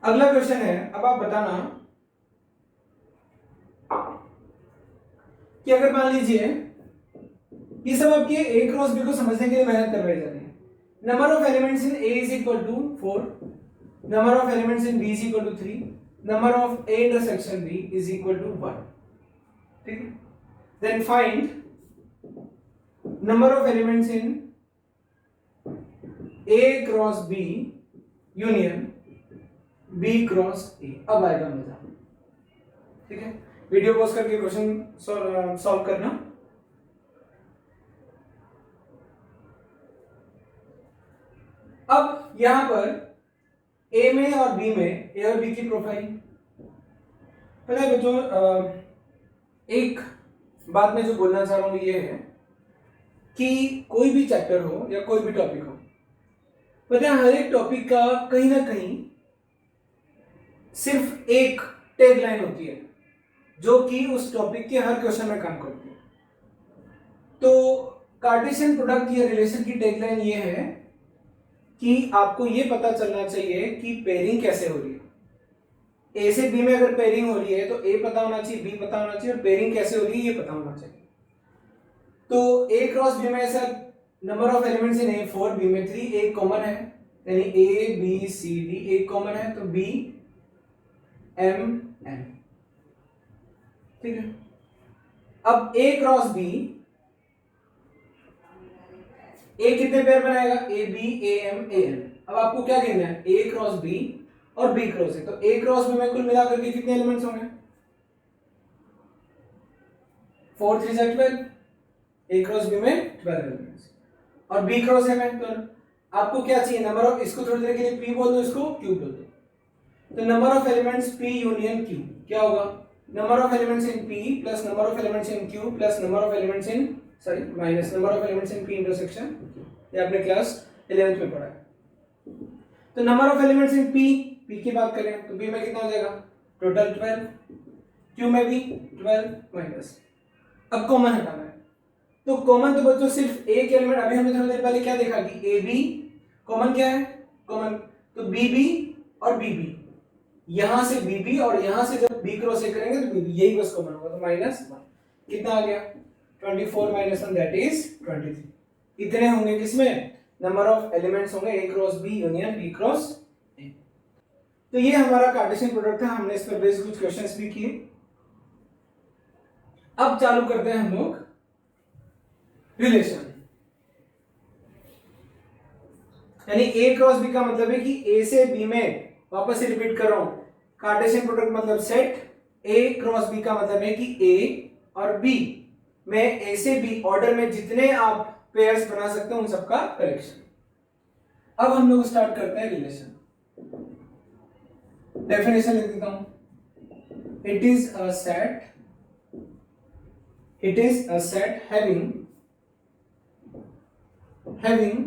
अगला क्वेश्चन है, अब आप बताना कि अगर मान लीजिए ये सब आपके a क्रॉस b को समझने के लिए मेहनत करवाई जा रही है। Number of elements in a is equal to 4, number of elements in b is equal to 3, number of a intersection b is equal to 1। ठीक है, then find number of elements in a cross b union b cross a। अब आएगा मजा। ठीक है, video pause करके question solve करना। अब यहां पर A में और B में, A और B की प्रोफाइल पता है बच्चों, एक बात मैं जो बोलना चाह रहा हूं ये है कि कोई भी चैप्टर हो या कोई भी टॉपिक हो, पता है हर एक टॉपिक का कहीं ना कहीं सिर्फ एक टैगलाइन होती है जो कि उस टॉपिक के हर क्वेश्चन में काम करती है। तो कार्टेशियन प्रोडक्ट या रिलेशन की टैगलाइन ये है कि आपको ये पता चलना चाहिए कि पेयरिंग कैसे हो रही है। ए से बी में अगर पेयरिंग हो रही है तो ए पता होना चाहिए, बी पता होना चाहिए, और पेयरिंग कैसे हो रही है ये पता होना चाहिए। तो ए क्रॉस बी में sir number of elements in A 4, B में 3, एक कॉमन है, यानी ए बी सी डी एक कॉमन है, तो बी एम एन। ठीक है, अब ए क्रॉस बी, ए कितने पेयर बनाएगा? A B A M A N. अब आपको क्या गिनना है? ए क्रॉस बी और बी क्रॉस ए। तो ए क्रॉस बी में कुल मिलाकर के कितने एलिमेंट्स होंगे? 4 3 12। ए क्रॉस बी में 12 एलिमेंट्स, और बी क्रॉस ए में 12। आपको क्या चाहिए? नंबर ऑफ, इसको थोड़ी देर के लिए पी बोल दो, इसको क्यू बोल दो। तो number of elements P union Q क्या होगा? Number of elements in P plus number of elements in Q plus number of elements in minus number of elements in P intersection. ये आपने क्लास 11th में पढ़ा है। तो number of elements in P की बात करें तो पी में कितना हो जाएगा? टोटल 12, क्यू में भी 12 माइनस। अब कॉमन हटाना है, तो कॉमन तो बच्चों सिर्फ एक एलिमेंट, अभी हमने थोड़ी देर पहले क्या देखा कि ए बी कॉमन क्या है? कॉमन, तो बी बी और बी बी, यहां से बी बी और यहां से जब बी क्रॉस ए करेंगे तो बी बी, यही बस कॉमन होगा, तो -1। कितना आ गया? 24 - 1 दैट इज 23। इतने होंगे किसमें? नंबर ऑफ एलिमेंट्स होंगे A cross B union B cross A. तो ये हमारा कार्टेशियन प्रोडक्ट था, हमने इस पर बेस्ड कुछ क्वेश्चंस भी किए। अब चालू करते हैं हम लोग रिलेशन, यानी ए क्रॉस बी का मतलब है कि ए से बी में, वापस से रिपीट कर रहा हूं, कार्टेशियन प्रोडक्ट मतलब सेट, ए क्रॉस बी का मतलब है कि ए और बी में, ए से बी ऑर्डर में जितने आप पेयर्स बना सकते हो उन सबका कलेक्शन। अब हम लोग स्टार्ट करते हैं रिलेशन। डेफिनेशन लिख देता हूं, it is a set having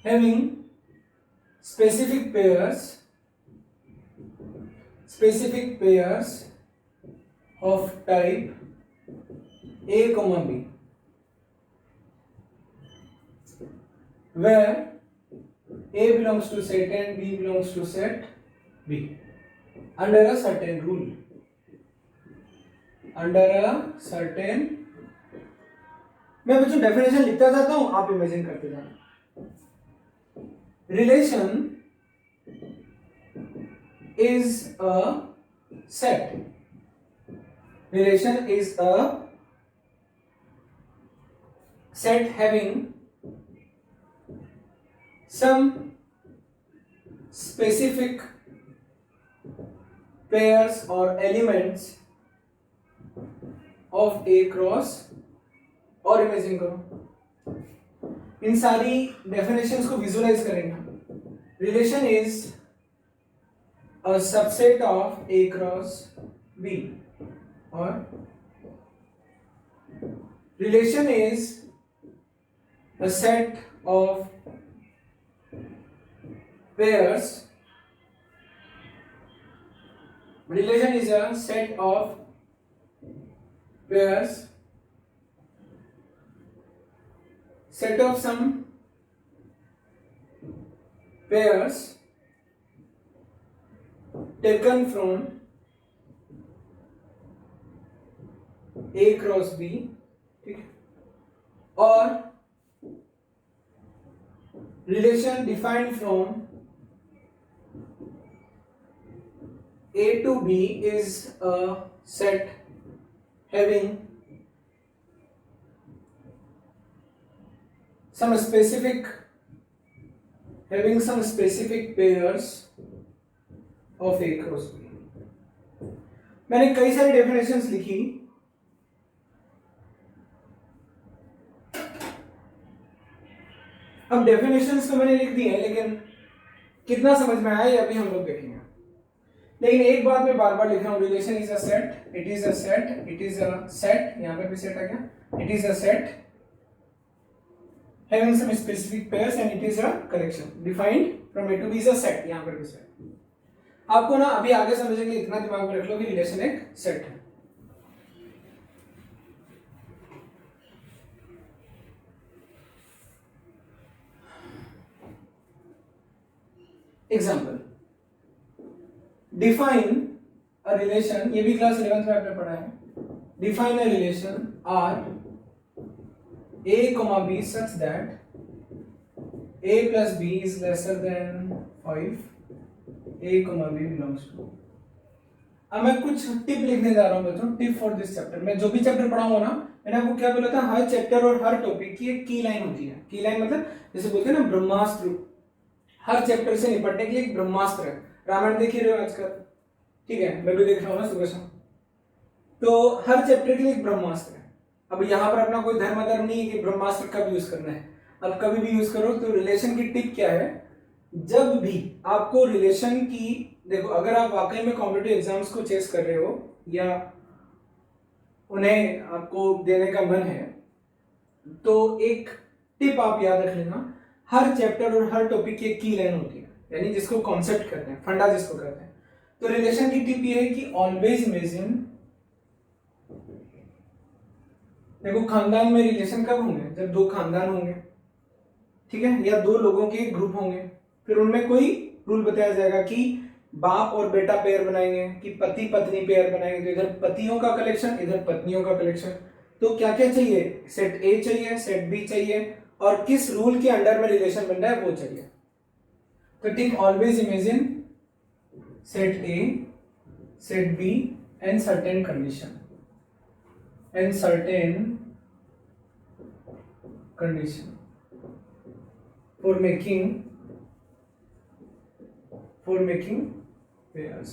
having specific pairs of type A comma B, where A belongs to set A and B belongs to set B under a certain rule. मैं बच्चों definition लिखता जाता हूं, आप imagine करते जाना. Relation is a set. Relation is a set having some specific pairs or elements of A cross. और imagine करो, इन सारी डेफिनेशंस को विजुअलाइज करेंगे. Relation is a subset of A cross B, or relation is a set of pairs. Relation is a set of pairs, set of some pairs taken from A cross B, ठीक है, और relation defined from A to B is a set having some specific pairs of A cross B. मैंने कई सारी definitions लिखी. अब definitions तो मैंने लिख दी है, लेकिन कितना समझ में आया ये अभी हम लोग देखेंगे. लेकिन एक बात मैं बार बार लिख रहा हूं, relation is a set, it is a set, it is a set, यहां पे भी सेट आ गया, it is a set having some specific pairs and it is a collection defined from A to B is a set. यहां पर भी set. आपको ना अभी आगे समझेंगे, इतना दिमाग में रख लो कि रिलेशन एक सेट है. एग्जाम्पल, डिफाइन अ रिलेशन, ये भी क्लास 11th में आपने पढ़ा है. Define a relation R A comma B such that A plus B is lesser than 5. A comma B belongs to. अब मैं कुछ टिप लिखने जा रहा हूँ बच्चों, टिप फॉर दिस चैप्टर. मैं जो भी चैप्टर पढ़ाऊंगा ना, मैंने आपको क्या बोला था, हर चैप्टर और हर टॉपिक की एक की लाइन होती है. की लाइन मतलब जैसे बोलते हैं ना ब्रह्मास्त्र. हर चैप्टर से निपटने के लिए एक ब्रह्मास्त्र है. रामायण देख ही रहे हो आजकल, ठीक है, मैं भी देख रहा हूँ ना सुबह शाम. तो हर चैप्टर के लिए एक ब्रह्मास्त्र है. अब यहाँ पर अपना कोई धर्म नहीं है कि ब्रह्मास्त्र कब यूज करना है. अब कभी भी यूज करो. तो रिलेशन की टिप क्या है, जब भी आपको रिलेशन की, देखो अगर आप वाकई में कॉम्पिटिटिव एग्जाम्स को चेस कर रहे हो या उन्हें आपको देने का मन है, तो एक टिप आप याद रख लेना, हर चैप्टर और हर टॉपिक की एक की लाइन होती है, यानी जिसको कॉन्सेप्ट कहते हैं, फंडा जिसको कहते हैं. तो रिलेशन की टिप ये है कि ऑलवेज इमेजिन, देखो खानदान में रिलेशन कब होंगे, जब दो खानदान होंगे, ठीक है, या दो लोगों के ग्रुप होंगे. फिर उनमें कोई रूल बताया जाएगा कि बाप और बेटा पेयर बनाएंगे, कि पति पत्नी पेयर बनाएंगे, तो इधर पतियों का कलेक्शन, इधर पत्नियों का कलेक्शन. तो क्या क्या चाहिए, सेट ए चाहिए, सेट बी चाहिए, और किस रूल के अंडर में रिलेशन बन रहा है वो चाहिए. तो tick always imagine set A, set B and certain condition, and certain condition for making pairs.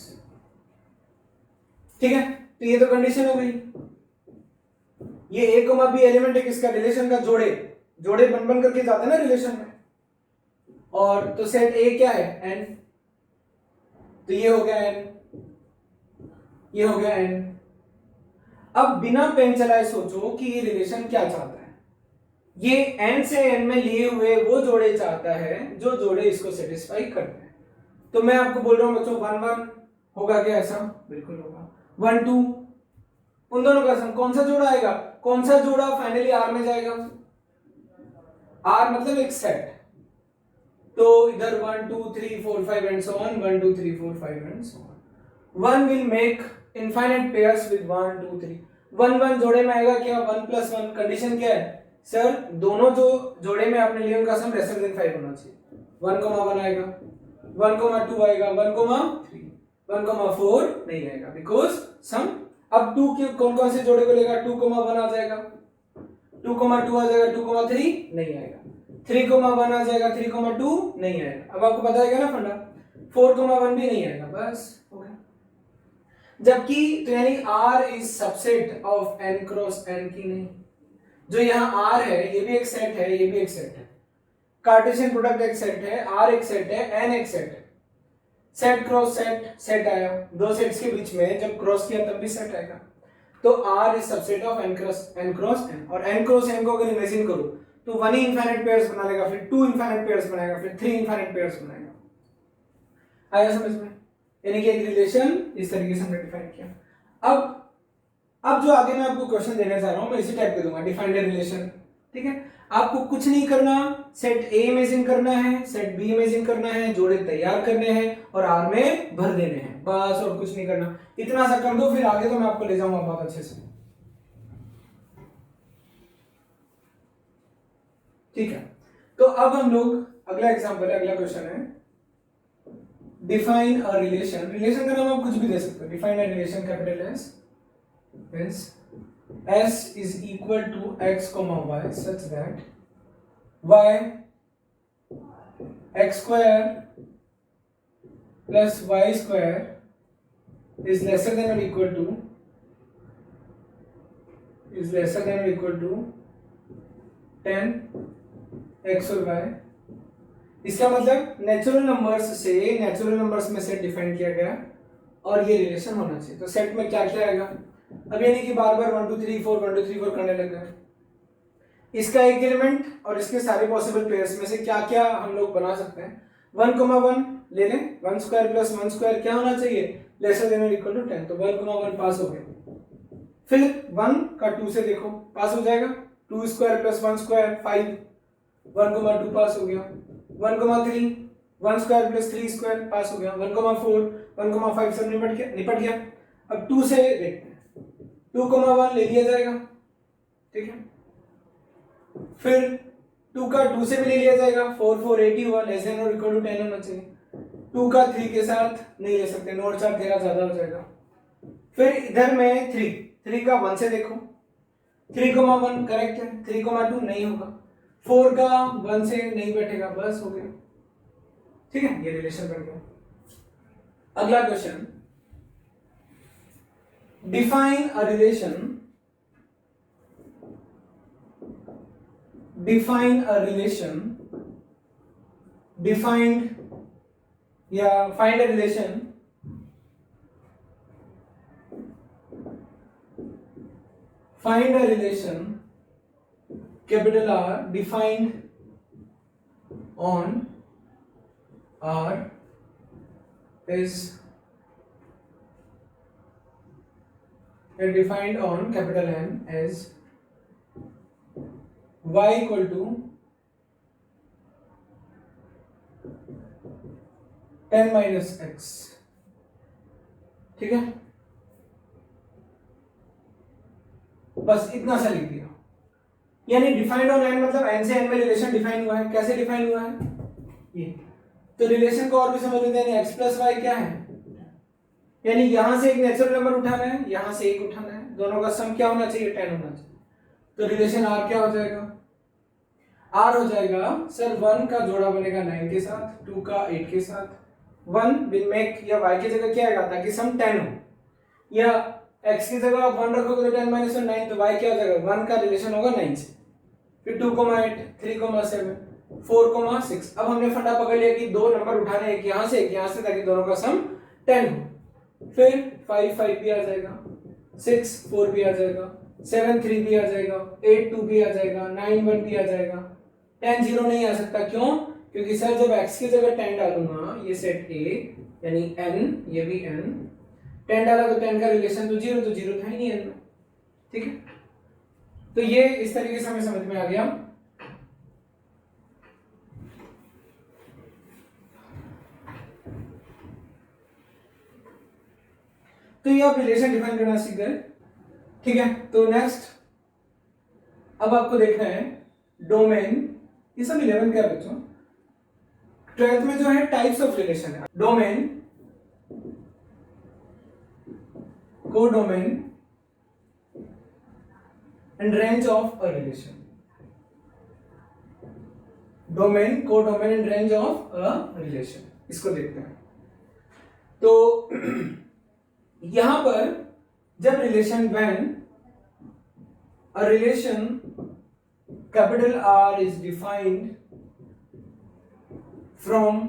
ठीक है, तो ये तो कंडीशन हो गई. ये A comma B एलिमेंट है किसका, रिलेशन का. जोड़े बन करके जाते हैं ना रिलेशन में. और तो सेट A क्या है, n. तो ये हो गया n, ये हो गया n. अब बिना पेन चलाए सोचो कि ये रिलेशन क्या चाहता है. ये n से n में लिए हुए वो जोड़े चाहता है जो जोड़े इसको सेटिस्फाई करते हैं। तो मैं आपको बोल रहा हूं बच्चों 1 1 होगा क्या ऐसा? बिल्कुल होगा। 1 2 उन दोनों का सम कौन सा जोड़ा आएगा? कौन सा जोड़ा फाइनली आर में जाएगा? आर मतलब एक सेट। तो इधर 1 2 3 4 5 and so on 1 2 3 4 5 and so on. 1 will make infinite pairs with 1 2 3। 1 1 जोड़े में आएगा क्या? 1 + 1। कंडीशन क्या है सर? दोनों जो जोड़े में आपने लिए उनका सम लेसर देन 5 होना चाहिए। 1 1 आएगा, 1 2 आएगा, 1 3, 1 4 नहीं आएगा बिकॉज सम। अब 2 के कौन कौन से जोड़े को लेगा? 2 1 आ जाएगा, 2 2 आ जाएगा, 2 3 नहीं आएगा, 3 1 आ जाएगा, 3 2 नहीं आएगा। अब आपको बताएगा ना फंडा, 4 1 भी नहीं आएगा, बस हो गया। जबकि तो यानी R is subset of n cross n की नहीं। जो यहाँ R है ये भी एक सेट है, ये भी एक सेट है। कार्टेशियन प्रोडक्ट एक सेट है, R एक सेट है, n एक सेट है। सेट क्रॉस सेट, सेट आया, दो सेट्स के बीच में जब क्रॉस किया तब भी सेट आएगा। तो R is subset of n cross n और n क्रॉस n को अगर इमेजिन करो तो 1 ही इनफाइनाइट पेयर्स बना लेगा, फिर 2 इनफाइनाइट पेयर्स बनाएगा, फिर 3 इनफाइनाइट पेयर्स बनाएगा। आया समझ में? यानी कि एक रिलेशन इस तरीके से हमने डिफाइन किया। अब जो आगे मैं आपको क्वेश्चन देने जा रहा हूं मैं इसी टाइप के दूंगा, डिफाइंड रिलेशन। ठीक है, आपको कुछ नहीं करना, सेट ए इमेजिन करना है, सेट बी इमेजिन करना है, जोड़े तैयार करने हैं और आर में भर देने हैं, बस और कुछ नहीं करना। इतना सा कर दो, फिर आगे तो मैं आपको ले जाऊंगा बहुत अच्छे से। ठीक है, तो अब हम लोग अगला एग्जांपल है, अगला क्वेश्चन है डिफाइन अ रिलेशन। रिलेशन का नाम आप कुछ भी दे सकते हो। Define a relation capital S S is equal to x comma y such that y x square plus y square is lesser than or equal to 10 x और y। इसका मतलब नेचुरल नंबर्स से नेचुरल नंबर्स में set define किया गया और ये relation होना चाहिए। तो सेट में क्या क्या आएगा? अब ये नहीं कि बार बार 1 2 3 4 1 2 3 4 करने लग गए। इसका एक एलिमेंट और इसके सारे पॉसिबल पेयर्स में से क्या क्या हम लोग बना सकते हैं? 1 1 ले लें, 1 स्क्वायर प्लस 1 स्क्वायर क्या होना चाहिए? लेसर देन और इक्वल टू 10। तो 1 1 पास हो गया। फिर 1 का 2 से देखो, पास हो जाएगा। 2 स्क्वायर प्लस 1 स्क्वायर 5, 1 2 पास हो गया। 1 3 1 स्क्वायर प्लस 3 स्क्वायर पास हो गया। 1 4 1 5 सब निपट गया। अब 2 से देखते हैं, 2 1 ले लिया जाएगा। ठीक है, फिर 2 का 2 से भी ले लिया जाएगा। 4 4 8 ही हुआ, लेस देन और इक्वल टू 10 होना चाहिए। 2 का 3 के साथ नहीं ले सकते, 9 और 4 13 ज्यादा हो जाएगा। फिर इधर में 3 का 1 से देखो, 3 1 करेक्ट है, 3 2 नहीं होगा। 4 का 1 से नहीं बैठेगा, बस हो गया। ठीक है, ये रिलेशन बन गया। अगला question, define a relation defined या find a relation capital R defined on R is defined on capital N as y equal to 10 minus x। ठीक है, बस इतना सा लिख दिया। यानी डिफाइंड ऑन n मतलब n से n में रिलेशन डिफाइन हुआ है। कैसे डिफाइन हुआ है ये? तो रिलेशन को और भी समझ लेते हैं। x प्लस वाई क्या है? यानी यहां से एक नेचुरल नंबर उठाना है, यहां से एक उठाना है, दोनों का सम क्या होना चाहिए? 10 होना चाहिए। तो रिलेशन R क्या हो जाएगा? R हो जाएगा सर 1 का जोड़ा बनेगा 9 के साथ, 2 का 8 के साथ। 1 विल मेक या y की जगह क्या आएगा ताकि सम 10 हो, या x की जगह आप 1 रखोगे तो 10 माइनस 9, तो y क्या हो जाएगा? 1 का रिलेशन होगा 9 से। फिर 2 8 3 7 4 6। अब हमने फंडा पकड़ लिया कि दो नंबर उठाने हैं, एक यहां से एक यहां से, ताकि दोनों का सम 10 हो। फिर 5 5 भी आ जाएगा, 6 4 भी आ जाएगा, 7 3 भी आ जाएगा, 8 2 भी आ जाएगा, 9 1 भी आ जाएगा, 10 0 नहीं आ सकता। क्यों? क्योंकि सर जब x की जगह 10 डालूंगा, ये सेट A यानी n, ये भी n, 10 डाला तो 10 का रिलेशन तो 0 था ही नहीं n में। ठीक है, तो ये इस तरीके से हमें समझ में आ गया। तो ये आप रिलेशन डिफाइन करना सीख गए। ठीक है, तो नेक्स्ट अब आपको देखना है डोमेन। ये सब 11 का बच्चों, 12th में जो है टाइप्स ऑफ रिलेशन है। Domain, codomain and range of a relation. Domain, codomain and range of a relation, इसको देखते हैं। तो यहां पर जब relation when a relation capital R is defined from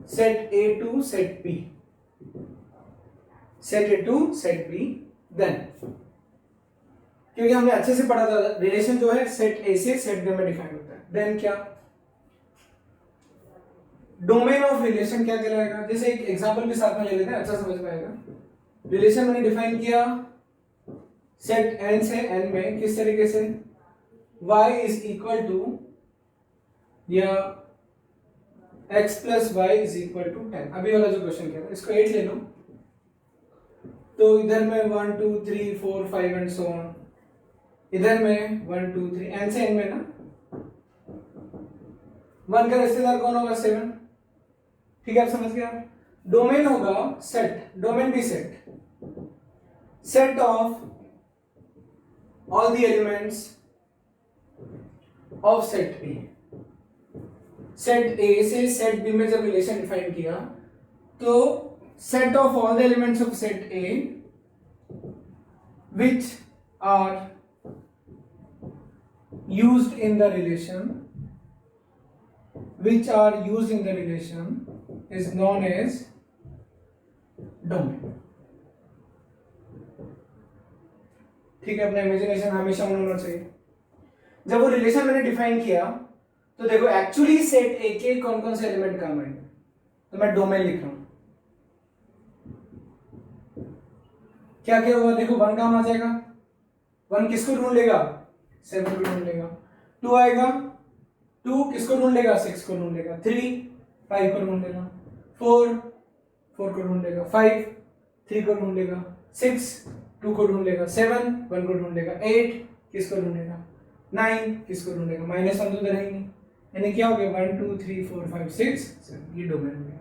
set A to set B, set A to set B, then क्योंकि हमने अच्छे से पढ़ा था रिलेशन जो है सेट A से सेट B में डिफाइन होता है। देन क्या डोमेन ऑफ रिलेशन क्या कहलाएगा? जैसे एक एग्जांपल भी साथ में ले लेते हैं, अच्छा समझ में आएगा। रिलेशन मैंने डिफाइन किया सेट n से n में, किस तरीके से y इज इक्वल टू या x plus Y is equal to 10। अभी वाला जो क्वेश्चन किया था इसको 8 ले लो, तो इधर में 1 2 3 4 5 एंड सो ऑन, इधर में 1 2 3 n से n में ना 1 का रिश्तेदार कौन होगा? 7। ठीक है, आप समझ गया। डोमेन होगा सेट, डोमेन भी set of all the elements of set A। Set A से सेट B में जब रिलेशन डिफाइन किया तो set of all the elements of set A which are used in the relation, is known as domain। ठीक है, अपना imagination हमेशा on होना चाहिए। जब वो रिलेशन मैंने डिफाइन किया तो देखो एक्चुअली सेट ए के कौन कौन से एलिमेंट काम आएंगे, तो मैं डोमेन लिख रहा हूं। क्या क्या हुआ? देखो 1 काम आ जाएगा, 1 किसको ढूंढ लेगा? 7 को ढूंढ लेगा। 2 आएगा, 2 किसको ढूंढ लेगा? 6 को ढूंढ लेगा। 3 5 को ढूंढ लेगा। 4 को ढूंढ लेगा। 5 3 को ढूंढ लेगा। 6 2 को ढूंढ लेगा। 7 1 को ढूंढ लेगा। 8 किसको ढूंढेगा? 9 किसको ढूंढेगा? -1 तो इधर है ही नहीं, यानी क्या हो गया? 1 2 3 4 5 6 7, ये डोमेन हो गया।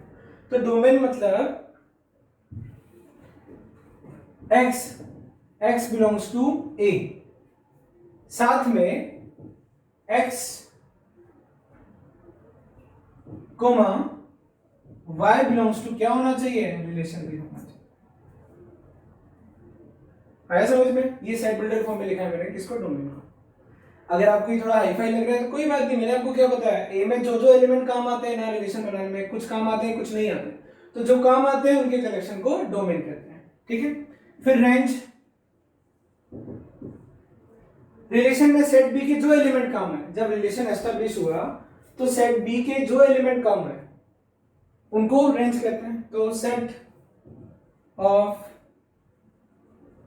तो डोमेन मतलब x बिलोंग्स टू A, साथ में x comma y belongs to क्या होना चाहिए? रिलेशन भी होना चाहिए। आया समझ में? ये सेट बिल्डर फॉर्म में लिखा है मैंने, किसको? डोमेन को। अगर आपको ये थोड़ा हाईफाई लग रहा है तो कोई बात नहीं, मैंने आपको क्या बताया, ए में जो जो एलिमेंट काम आते हैं ना रिलेशन बनाने में, कुछ काम आते हैं कुछ नहीं आते, तो जो काम आते हैं उनके कलेक्शन को डोमेन कहते हैं। ठीक है, फिर रेंज, रिलेशन में सेट बी के जो एलिमेंट काम है, जब रिलेशन एस्टेब्लिश हुआ तो सेट बी के जो एलिमेंट काम है उनको रेंज कहते हैं। तो set of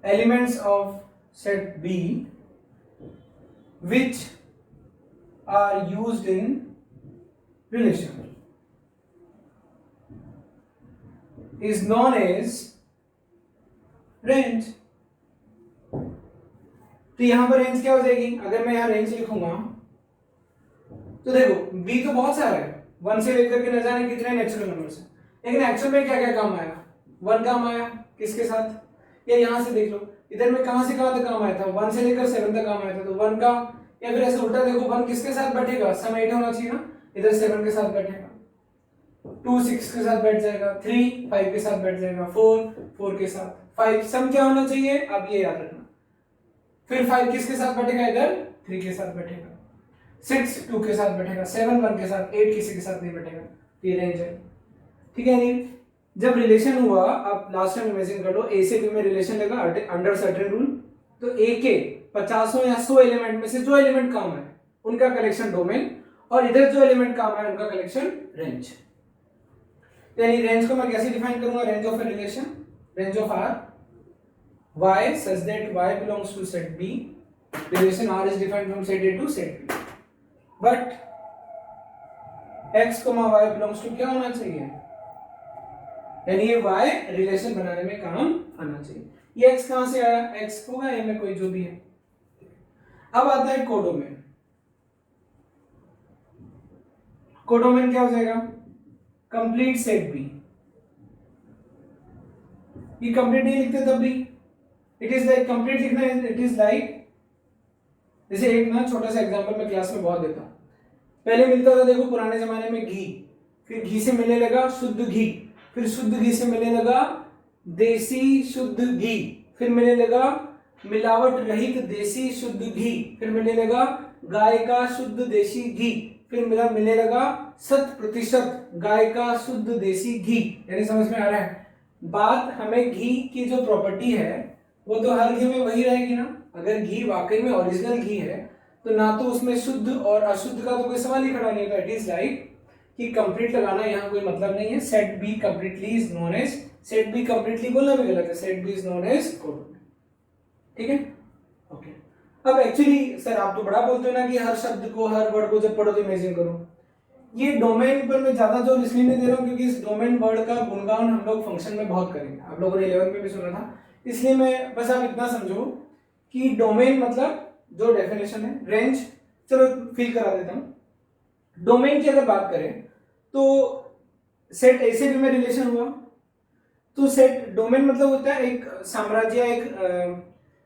elements of set B which are used in relation is known as range। तो यहां पर रेंज क्या हो जाएगी? अगर मैं यहां रेंज लिखूंगा तो देखो बी तो बहुत सारा है, 1 से लेकर के न जाने कितने नेचुरल नंबर्स हैं, लेकिन एक्चुअल में क्या क्या काम आया? 1 काम आया, किसके साथ? या यहां से देख लो, इधर में कहां से कहां तक काम आया था? 1 से लेकर 7 तक काम आया था, तो 1 का, या फिर ऐसे उल्टा देखो 1 किसके साथ बैठेगा? सम 8 होना चाहिए ना, इधर 7 के साथ बैठेगा, 2 6 के साथ बैठ जाएगा, 3 5 के साथ बैठ जाएगा, 4 के साथ, 5 सम क्या होना चाहिए? अब ये याद रखना। फिर 5 किसके साथ बैठेगा? इधर 3 के साथ बैठेगा, 6 2 के साथ बैठेगा, 7 1 के साथ, 8 किसी के साथ नहीं बैठेगा। ये रेंज है। ठीक है, नहीं जब रिलेशन हुआ, आप लास्ट टाइम इमेजिन कर लो, ए से बी में रिलेशन लगा अंडर सर्टेन रूल, तो ए के 50 या 100 एलिमेंट में से जो एलिमेंट कम है उनका कलेक्शन डोमेन, और इधर जो एलिमेंट कम है उनका कलेक्शन रेंज। यानी रेंज को मैं कैसे डिफाइन करूंगा, range of a relation, range of R y such that y belongs to set B, relation R is defined from set A to set B, but x, y belongs to क्या होना चाहिए, यानी ये y relation बनाने में काम आना चाहिए। ये x कहां से आया, x होगा a में कोई जो भी है। अब आता है कोडोमेन। कोडोमेन क्या हो जाएगा, कंप्लीट सेट बी। ये कंप्लीट नहीं लिखते तब भी, इट इज लाइक कंप्लीट लिखना है, इट इज लाइक, जैसे एक ना छोटा सा एग्जांपल मैं क्लास में बहुत देता हूं। पहले मिलता था देखो पुराने जमाने में घी, फिर घी से मिलने लगा शुद्ध घी, फिर शुद्ध घी से मिलने लगा देसी शुद्ध घी, फिर मिलने लगा मिलावट रहित देसी शुद्ध घी, फिर मिलने लगा गाय का शुद्ध देसी घी, फिर मिलने लगा 100% गाय का शुद्ध देसी घी। यानी समझ में आ रहा है बात, हमें घी की जो प्रॉपर्टी है वो तो हर घी में वही रहेगी ना। अगर घी वाकई में ओरिजिनल घी है तो ना तो उसमें शुद्ध और अशुद्ध का तो कोई सवाल ही खड़ा नहीं होता। इट इज लाइक कि कंप्लीट लगाना यहाँ कोई मतलब नहीं है। Set B completely is known as, set B completely बोलना भी गलत है, set B is known as codomain. ठीक है, ओके। अब एक्चुअली सर आप तो बड़ा बोलते हो ना कि हर शब्द को, हर वर्ड को जब पढ़ो तो इमेजिन करो। ये डोमेन पर मैं ज्यादा जोर इसलिए नहीं दे रहा हूँ क्योंकि इस डोमेन वर्ड का गुणगान हम लोग फंक्शन में बहुत करेंगे, आप लोगों ने 11th में भी सुना था। इसलिए मैं बस आप इतना समझो कि डोमेन मतलब जो डेफिनेशन है, रेंज, चलो फिल करा देता हूं। डोमेन की अगर बात करें तो सेट ए से भी में रिलेशन हुआ, तो सेट डोमेन मतलब होता है एक साम्राज्य, एक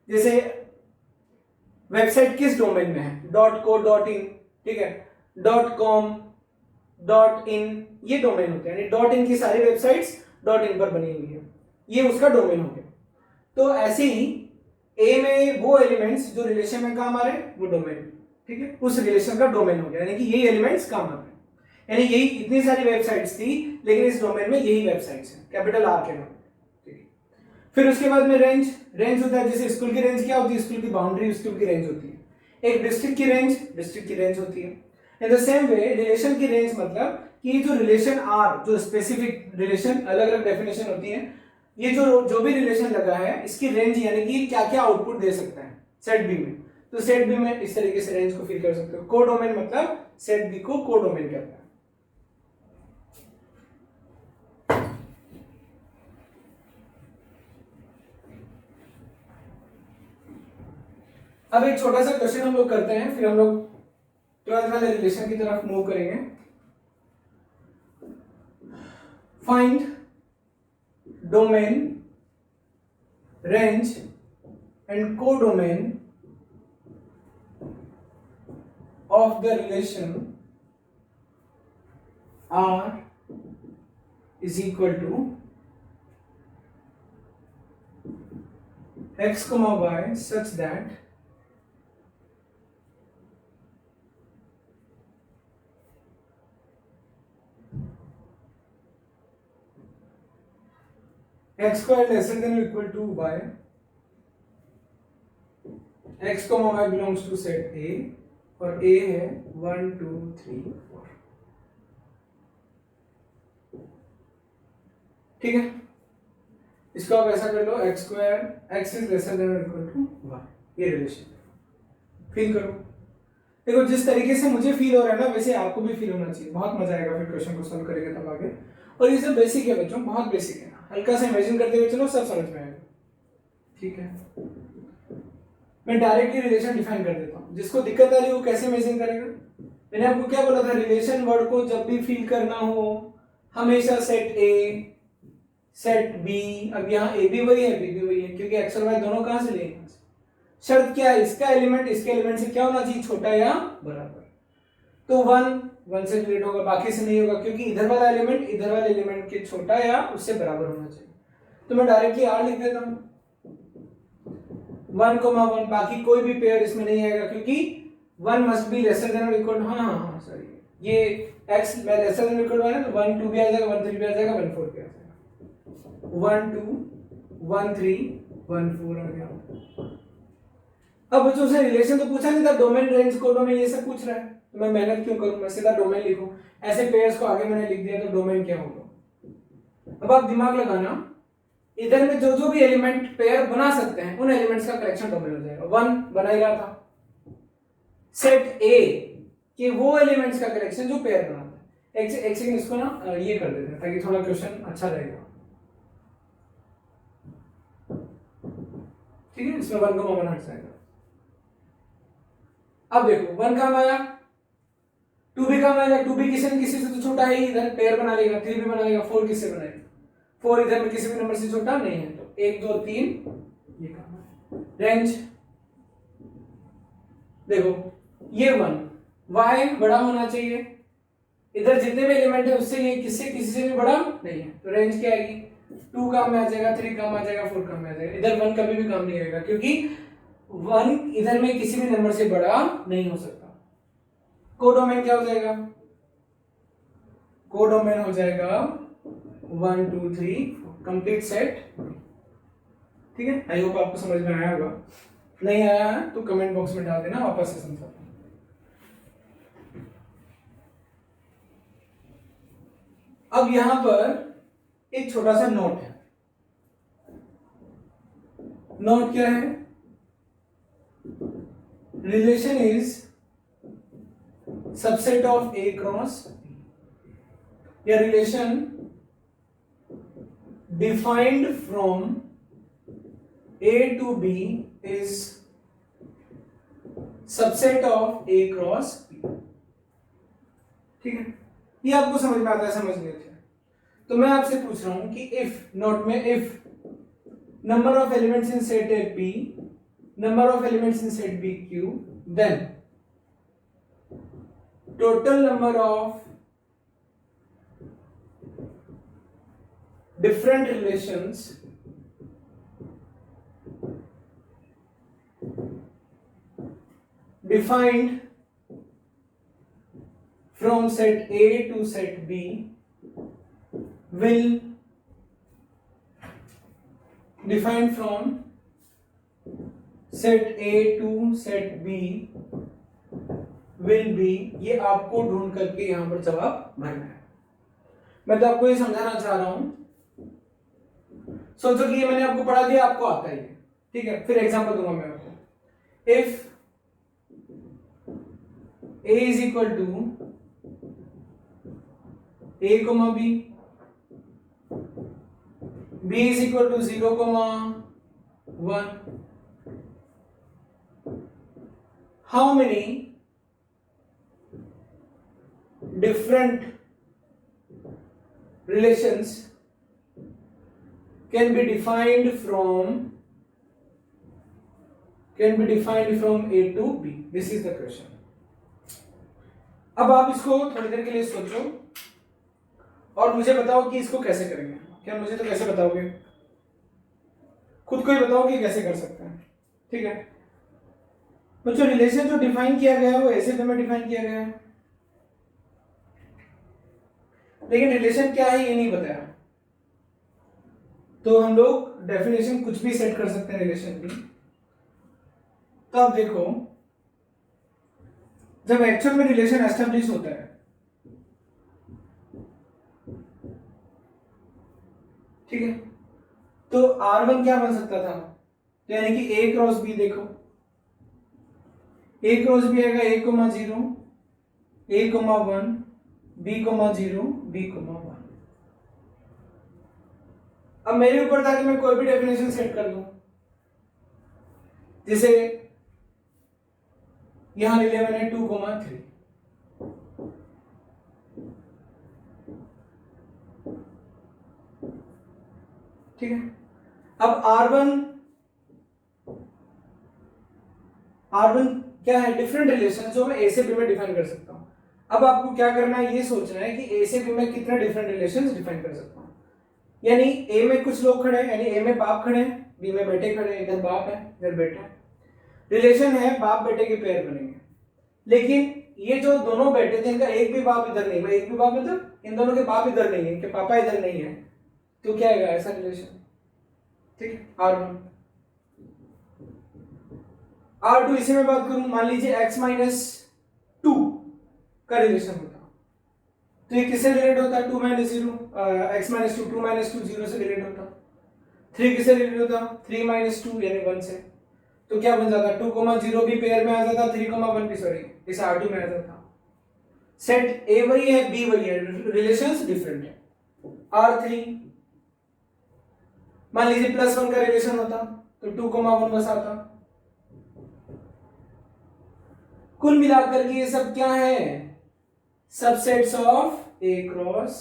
जैसे वेबसाइट किस डोमेन में है, .co.in, ठीक है, .com, .in, ये डोमेन होते हैं। यानी .in की सारी वेबसाइट्स .in पर बनी हुई है, ये उसका डोमेन हो गया। तो ऐसे ही ए में वो एलिमेंट्स जो रिलेशन में काम आ रहे हैं वो डोमेन, ठीक है, उस रिलेशन का डोमेन हो गया। यानी कि यही एलिमेंट्स काम आ रहे हैं, यानी यही इतनी सारी वेबसाइट्स थी लेकिन इस डोमेन में यही वेबसाइट्स हैं, कैपिटल आर के नाम, ठीक है। फिर उसके बाद में रेंज, रेंज होता है जैसे स्कूल की रेंज क्या होती है, स्कूल की बाउंड्री स्कूल की रेंज होती है। एक डिस्ट्रिक्ट की रेंज, डिस्ट्रिक्ट की रेंज होती है। इन द सेम वे रिलेशन की रेंज मतलब कि जो रिलेशन आर, जो स्पेसिफिक रिलेशन, अलग अलग डेफिनेशन होती है, ये जो भी रिलेशन लगा है इसकी रेंज यानी कि क्या क्या आउटपुट दे सकता है सेट बी में, तो सेट बी में इस तरीके से रेंज को फिल कर सकते हो। कोडोमेन मतलब सेट बी को कोडोमेन कहता है। अब एक छोटा सा क्वेश्चन हम लोग करते हैं, फिर हम लोग 12th वाले रिलेशन की तरफ मूव करेंगे। Find domain, range and codomain of the relation R is equal to x comma y such that x square lesser than or equal to y, x comma y belongs to set A और A है 1 2 3 4, ठीक है। इसको आप ऐसा कर लो, x square x is lesser than और इक्वल टू वाई, ये रिलेशन फील करो। देखो जिस तरीके से मुझे फील हो रहा है ना वैसे आपको भी फील होना चाहिए, बहुत मजा आएगा फिर क्वेश्चन को सॉल्व करेंगे तब आगे। और ये सब बेसिक है बच्चों, बहुत बेसिक है, हल्का सा इमेजिन करते हुए चलो सब समझ में आएगा, ठीक है। मैं डायरेक्टली रिलेशन डिफाइन कर देता हूं, जिसको दिक्कत आ रही है वो कैसे इमेजिन करेगा। मैंने आपको क्या बोला था, रिलेशन वर्ड को जब भी फील करना हो हमेशा सेट ए सेट बी, अब यहाँ ए भी वही है बी भी वही है, क्योंकि एक्स और वाई दोनों कहां से लिए, शर्त क्या है, इसका एलिमेंट इसके एलिमेंट से क्या होना चाहिए, छोटा या बराबर। तो 1 से रिलेट होगा, बाकी से नहीं होगा, क्योंकि इधर वाला एलिमेंट इधर वाले एलिमेंट के छोटा या उससे बराबर होना चाहिए। तो मैं डायरेक्टली आर लिख देता हूं 1,1, बाकी कोई भी पेयर इसमें नहीं आएगा क्योंकि 1 मस्ट बी लेसर देन और इक्वल, हाँ सॉरी, ये x लेसर देन इक्वल है ना, तो 1 2 भी आ जाएगा, 1 3 भी आ जाएगा, 1 4 भी आ जाएगा, 1 2 1 3 1 4 आ गया। अब बच्चों से रिलेशन तो पूछा नहीं था, डोमेन, रेंज, कोडोमेन ये सब पूछ रहा है, तो मैं मेहनत क्यों करूं, मैं सीधा डोमेन लिखूं। ऐसे पेयर्स को आगे मैंने लिख दिया तो डोमेन क्या होगा। अब आप दिमाग लगाना, इधर में जो जो भी एलिमेंट पेयर बना सकते हैं उन एलिमेंट्स का कलेक्शन डोमेन हो जाएगा। 1 बना ही रहा था, सेट ए के वो एलिमेंट्स का कलेक्शन जो पेयर बनाता है। एक सेकंड इसको ना ये कर देते हैं ताकि थोड़ा क्वेश्चन अच्छा रहेगा। ठीक है, इसमें 1 का 1 हट जाएगा। अब देखो 1 काम आया, 2 भी काम आएगा, 2 भी किसी न किसी से तो छोटा है ही, इधर पेयर बना लेगा। 3 भी बना लेगा, 4 किससे बनाएगा, 4 इधर में किसी भी नंबर से छोटा नहीं है, तो 1 2 3 ये काम है। रेंज देखो ये 1 y बड़ा होना चाहिए, इधर जितने भी एलिमेंट है उससे ये किसी से भी बड़ा नहीं है, तो रेंज क्या आएगी, 2 काम में आ जाएगा, 3 काम में आ जाएगा, 4 काम में आ जाएगा। इधर 1 कभी भी काम नहीं आएगा क्योंकि 1 इधर में किसी भी नंबर से बड़ा नहीं हो सकता। कोडोमेन क्या हो जाएगा, कोडोमेन हो जाएगा 1 2 3 कंप्लीट सेट। ठीक है, आई होप आपको समझ में आया होगा, नहीं आया है तो कमेंट बॉक्स में डाल देना, वापस से समझाता हूं। अब यहां पर एक छोटा सा नोट है। नोट क्या है, relation is subset of A cross, या relation defined from A to B is subset of A cross B। ठीक है, ये आपको समझ में आता है, समझ नहीं आता। तो मैं आपसे पूछ रहा हूं कि इफ, नोट में if number of elements in set A P, number of elements in set B Q, then total number of different relations defined from set A to set B will defined from set A to set B will be, ये आपको ढूंढ करके यहां पर जवाब भरना है। मैं तो आपको ये समझाना चाह रहा हूं, सोचो कि ये मैंने आपको पढ़ा दिया, आपको आता ही है। ठीक है, फिर एग्जांपल दूंगा मैं आपको। If A is equal to A comma B, B is equal to 0 comma 1, how many different relations can be defined from A to B? This is the question. अब आप इसको थोड़ी देर के लिए सोचो और मुझे बताओ कि इसको कैसे करेंगे। क्या मुझे तो कैसे बताओगे, खुद को ही बताओ कि कैसे कर सकते हैं। ठीक है बच्चों, रिलेशन जो डिफाइन किया गया है वो ऐसे वे में डिफाइन किया गया है, लेकिन रिलेशन क्या है ये नहीं बताया, तो हम लोग डेफिनेशन कुछ भी सेट कर सकते हैं रिलेशन की। तो आप देखो, जब एक्चुअल में रिलेशन एस्टेब्लिश होता है, ठीक है, तो R1 क्या बन सकता था, तो यानी कि A क्रॉस B। देखो A क्रॉस B आएगा A, 0 A, 1 B, 0 B, 1। अब मेरे ऊपर था कि मैं कोई भी डेफिनेशन सेट कर दूं, जैसे यहां ले लिया मैंने 2, 3। ठीक है, अब R1 क्या है, डिफरेंट रिलेशन जो मैं A से B में डिफाइन कर सकता हूं। अब आपको क्या करना है, ये सोचना है कि A से B में कितने डिफरेंट रिलेशंस डिफाइन कर सकता हूं। यानी A में कुछ लोग खड़े हैं, यानी A में बाप खड़े हैं, B में बेटे खड़े हैं, इधर बाप है इधर बेटा है, रिलेशन है बाप बेटे के पेयर बनेंगे। लेकिन ये जो दोनों बेटे थे इनका एक भी बाप इधर नहीं, एक भी बाप मतलब इन दोनों के बाप इधर नहीं है, इनके पापा इधर नहीं है, तो क्या आएगा ऐसा रिलेशन। ठीक है, R1 R2 इसी में बात करूं, मान लीजिए x माइनस 2 का रिलेशन होता, तो ये किससे रिलेट होता है? 2 माइनस 0, x माइनस 2, 2 माइनस 2 0 से रिलेट होता। 3 किससे रिलेट होता? 3 माइनस 2 यानी 1 से। तो क्या बन जाता? 2,0 भी पेयर में आ जाता, 3,1 भी, सॉरी, इस R2 में आ जाता। सेट A वही है, B वही है, रिलेशंस डिफरेंट है। R3 मान लीजिए +1 का रिलेशन होता, तो 2,1 बस आता। कुल मिलाकर के ये सब क्या है? सबसेट्स ऑफ A क्रॉस,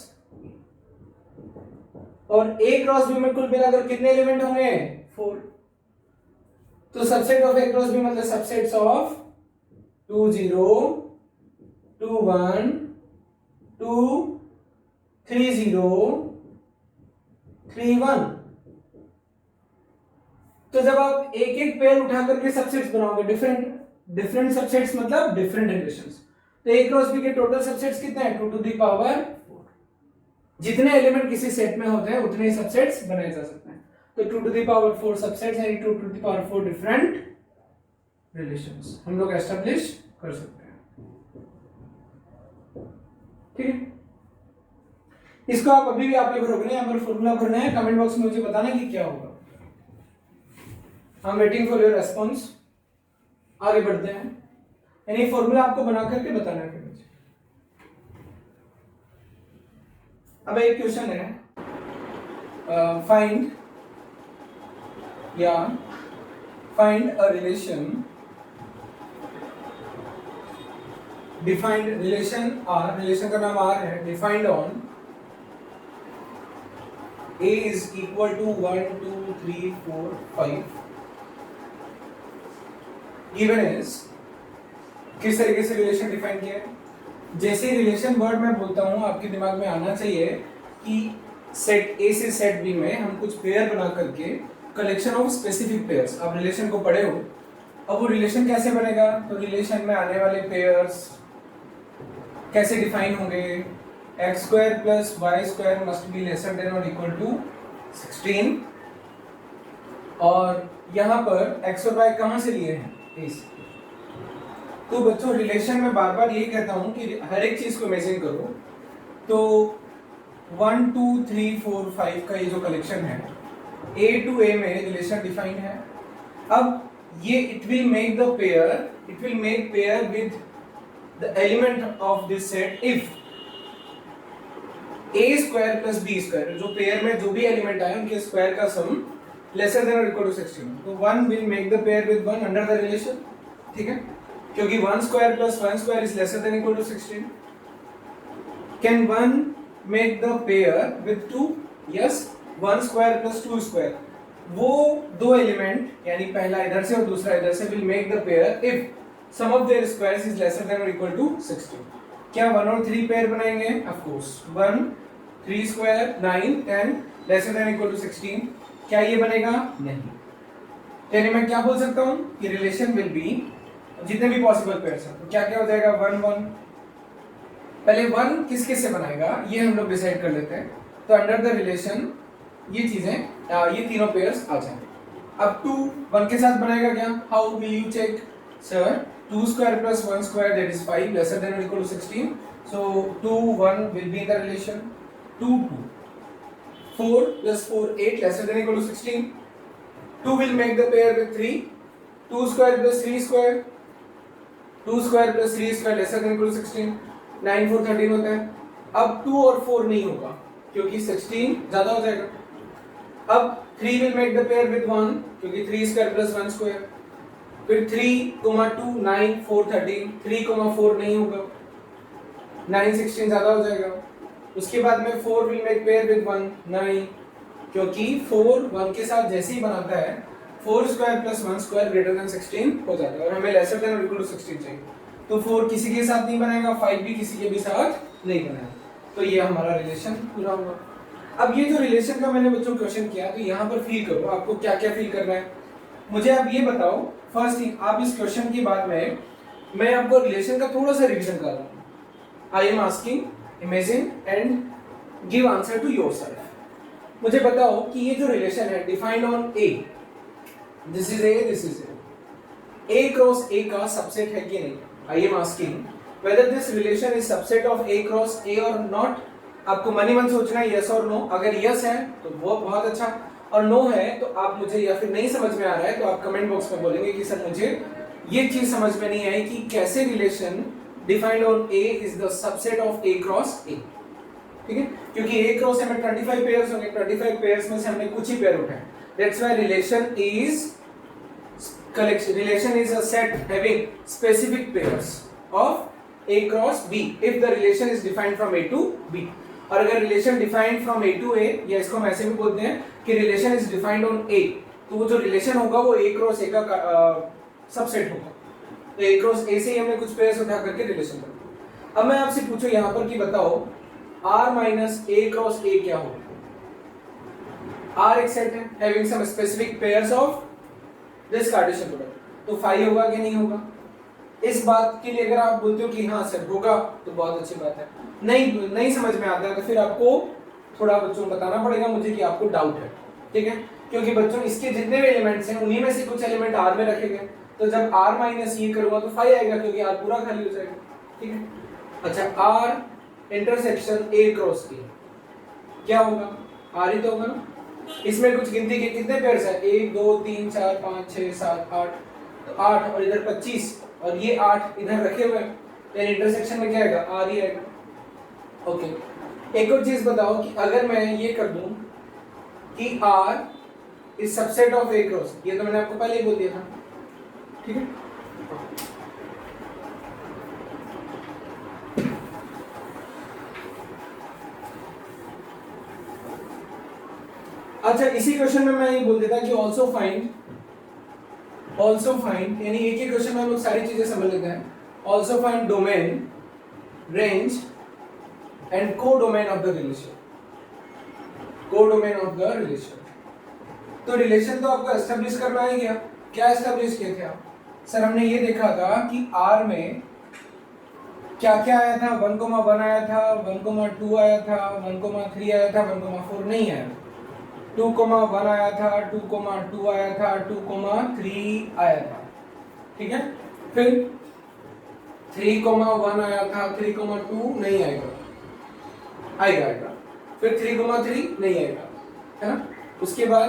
और A क्रॉस B में कुल मिलाकर कितने एलिमेंट होंगे? 4। तो subset of A cross B मतलब सबसेट्स ऑफ 2 0 2 1 2 3 0 3 1। तो जब आप एक एक पेयर उठा करके सबसेट्स बनाओगे, डिफरेंट सबसेट्स मतलब डिफरेंट रिलेशंस, तो A क्रॉस B के टोटल सबसेट्स कितने हैं? 2 टू द पावर 4। जितने एलिमेंट किसी सेट में होते हैं उतने ही सबसेट्स बनाए जा सकते हैं। तो 2 टू द पावर 4 सबसेट्स यानी 2 to the power 4 different relations हम लोग एस्टेब्लिश कर सकते हैं। ठीक है, इसको आप अभी भी आप लोग भरोगे, यहाँ पर फॉर्मूला भरना है, कमेंट बॉक्स में मुझे बताना कि क्या होगा। I am waiting for your response. आगे बढ़ते हैं, यानी फॉर्मूला आपको बना करके बताना है मुझे। अब एक क्वेश्चन है, find a relation, defined relation R, relation का नाम R है, defined on A is equal to 1 2 3 4 5 given is. किस तरीके से रिलेशन डिफाइन किया है? जैसे रिलेशन वर्ड मैं बोलता हूं आपके दिमाग में आना चाहिए कि सेट A से सेट B में हम कुछ पेयर बना करके कलेक्शन ऑफ स्पेसिफिक पेयर्स, आप रिलेशन को पढ़े हो। अब वो रिलेशन कैसे बनेगा? तो रिलेशन में आने वाले पेयर्स कैसे डिफाइन होंगे? x square plus Y square must be lesser than और इक्वल टू 16, और यहाँ पर x और y कहाँ से लिए हैं? इस। तो बच्चों रिलेशन में बार बार यही कहता हूँ कि हर एक चीज को इमेजिन करो। तो 1 2 3 4 5 का ये जो कलेक्शन है, A टू A में रिलेशन डिफाइन है। अब ये it will make pair with the element of this set if A square plus B square, जो पेयर में जो भी एलिमेंट आए उनके स्क्वायर का सम लेसर देन और इक्वल टू 16। तो 1 will make the pair with 1 under the relation, ठीक है, क्योंकि 1 square plus 1 square is lesser than equal to 16। Can 1 make the pair with 2? Yes, 1 square plus 2 square, वो दो element यानी पहला इधर से और दूसरा इधर से will make the pair if sum of their squares is lesser than और इक्वल टू 16। क्या 1 और 3 पेयर बनाएंगे? Of course 1 3 square 9 10 lesser than equal to 16। क्या ये बनेगा? नहीं। यानी मैं क्या बोल सकता हूं कि रिलेशन विल बी जितने भी पॉसिबल पेयर्स हैं, तो क्या क्या हो जाएगा? 1 1। पहले 1 किस किस से बनाएगा ये हम लोग डिसाइड कर लेते हैं। तो अंडर द रिलेशन ये चीजें ये तीनों पेयर्स आ जाएंगे। अब 2 1 के साथ बनाएगा क्या? How will you check? Sir 2 square plus 1 square that is 5 lesser than और equal to 16। So 2 1 will be the relation. 2 2 4 plus 4 8 lesser than equal to 16. 2 will make the pair with 3. 2 square plus 3 square. 2 square plus 3 square lesser than equal to 16. 9 4 13 होता है। अब 2 और 4 नहीं होगा क्योंकि 16 ज्यादा हो जाएगा। अब 3 will make the pair with 1 क्योंकि 3 square plus 1 square। फिर 3 2 9 4 13। 3 4 नहीं होगा, 9 16 ज्यादा हो जाएगा। उसके बाद में 4 will make pair with 1 9, क्योंकि 4 1 के साथ जैसे ही बनाता है 4 square plus 1 square greater than 16 हो जाता है और हमें लेसर देन और इक्वल टू 16 चाहिए। तो 4 किसी के साथ नहीं बनेगा, 5 भी किसी के भी साथ नहीं बनेगा। तो ये हमारा रिलेशन पूरा हुआ। अब ये जो रिलेशन का मैंने बच्चों क्वेश्चन किया, तो यहाँ पर फील करो आपको क्या क्या फील करना है। मुझे आप ये बताओ, फर्स्ट थिंग आप इस क्वेश्चन के बाद में मैं आपको रिलेशन का थोड़ा सा रिविजन कर रहा हूँ। I am asking, imagine and give answer to yourself. मुझे बताओ कि ये जो रिलेशन है defined on A, this is A, this is A, A cross A का सबसेट है कि नहीं? I am asking whether this relation is subset of A cross A और नॉट। आपको मनी मन सोचना है यस और नो। अगर यस है तो वो बहुत अच्छा, और नो है तो आप मुझे, या फिर नहीं समझ में आ रहा है तो आप कमेंट बॉक्स में बोलेंगे कि सर मुझे ये चीज समझ में नहीं आई कि कैसे relation defined on A is the subset of A cross A। ठीक है, क्योंकि A क्रॉस में 25 पेयर्स होंगे, 25 पेयर्स में से हमने कुछ ही पेयर उठाए। That's why relation is collection relation is a set having specific pairs of A cross B if the relation is defined from A to B। और अगर relation defined from A to A, या इसको हम ऐसे भी बोलते हैं कि relation is defined on A, तो वो जो रिलेशन होगा वो A क्रॉस A का सबसेट होगा। तो A क्रॉस A से ही हमने कुछ पेयर्स उठा करके रिलेशन कर दिया। अब मैं आपसे पूछूं यहाँ पर कि बताओ R minus A cross A क्या होगा? R एक सेट है having some specific pairs of this Cartesian product, तो फाई होगा कि नहीं होगा? इस बात के लिए अगर आप बोलते हो कि हाँ सर होगा तो बहुत अच्छी बात है। नहीं समझ में आता है तो फिर आपको थोड़ा बच्चों को बताना पड़ेगा मुझे कि आपको डाउट है। ठीक है, क्योंकि बच्चों इसके जितने भी एलिमेंट्स हैं उन्हीं में से कुछ एलिमेंट आर में रखे गए, तो जब आर माइनस ये करूंगा तो फाई आएगा क्योंकि आर पूरा खाली हो जाएगा। ठीक है, अच्छा R intersection A cross A क्या होगा? आर ही तो होगा ना। इसमें कुछ गिनती के कितने पेयर्स हैं? 1 2 3 4 5 6 7 8, तो 8 और इधर 25 और ये 8 इधर रखे हुए हैं, यानी इंटरसेक्शन में क्या आएगा? आर ही आएगा। ओके, एक और चीज बताओ कि अगर मैं ये कर दूं कि R is subset of A cross, ये तो मैंने आपको पहले ही बोल दिया था। ठीक है, अच्छा इसी क्वेश्चन में मैं ये बोल देता कि ऑल्सो फाइंड यानी एक ही क्वेश्चन में हम लोग सारी चीजें समझ लेते हैं। Also find domain, range and को डोमेन ऑफ द रिलेशन। को डोमेन ऑफ द रिलेशन, तो रिलेशन तो आपको एस्टेब्लिश करना ही गया। क्या एस्टेब्लिश किए थे आप? सर हमने ये देखा था कि आर में क्या क्या आया था? 1,1 आया था, 1,2 आया था, 1,3 आया था, 1,4 नहीं आया। 2,1 आया था, 2,2 आया था, 2,3 आया था। ठीक है, फिर 3,1 आया था, 3,2 नहीं आएगा, आएगा। फिर 3,3 नहीं आएगा, है ना। उसके बाद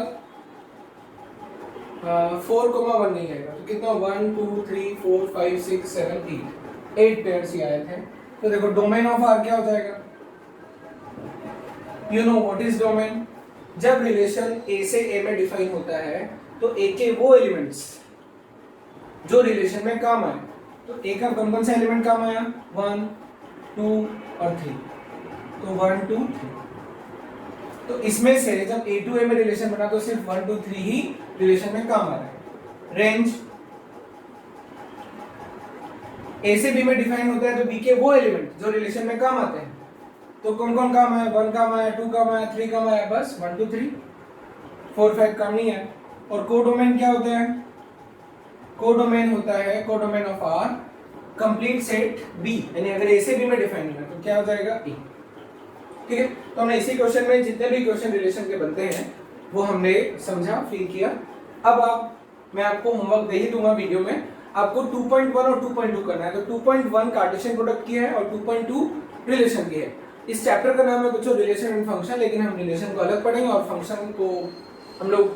4,1 नहीं आएगा, तो कितना? 1 2 3 4 5 6 7 8 पेयर्स ही आए थे। तो देखो डोमेन ऑफ आर क्या हो जाएगा? You know what is domain? जब रिलेशन ए से ए में डिफाइन होता है तो ए के वो एलिमेंट्स जो रिलेशन में काम आए, तो ए का कौन सा एलिमेंट काम आया? 1 2 और 3, तो 1 2 3। तो इसमें से जब ए टू ए में रिलेशन बना तो सिर्फ 1 2 3 ही रिलेशन में काम आ रहा है। रेंज ए से बी में डिफाइन होता है तो बी के वो एलिमेंट जो रिलेशन में काम आते हैं, तो कौन कौन काम है? 1 काम आया, 2 काम आया, 3 काम आया, बस 1 2 3 4 5 काम नहीं है। और कोडोमेन क्या होता है? कोडोमेन होता है codomain of R complete set B, यानी अगर ए से बी में डिफाइन है तो क्या हो जाएगा? ए। ठीक है, तो हमने इसी क्वेश्चन में जितने भी क्वेश्चन रिलेशन के बनते हैं वो हमने समझा, फील किया। अब मैं आपको होमवर्क दे ही दूंगा वीडियो में, आपको 2.1 और 2.2 करना है। तो 2.1 कार्टेशियन प्रोडक्ट की है और 2.2 रिलेशन की है। इस चैप्टर का नाम है बच्चों रिलेशन एंड फंक्शन, लेकिन हम रिलेशन को अलग पढ़ेंगे और फंक्शन को हम लोग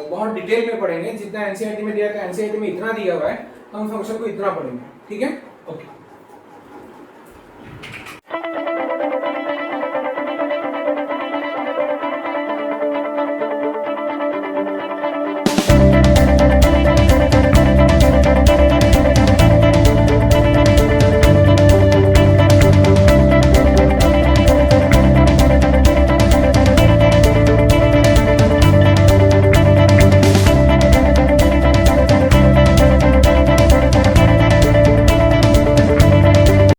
बहुत डिटेल में पढ़ेंगे। जितना एनसीईआरटी में दिया था, एनसीईआरटी में इतना दिया हुआ है, तो हम फंक्शन को इतना पढ़ेंगे। ठीक है।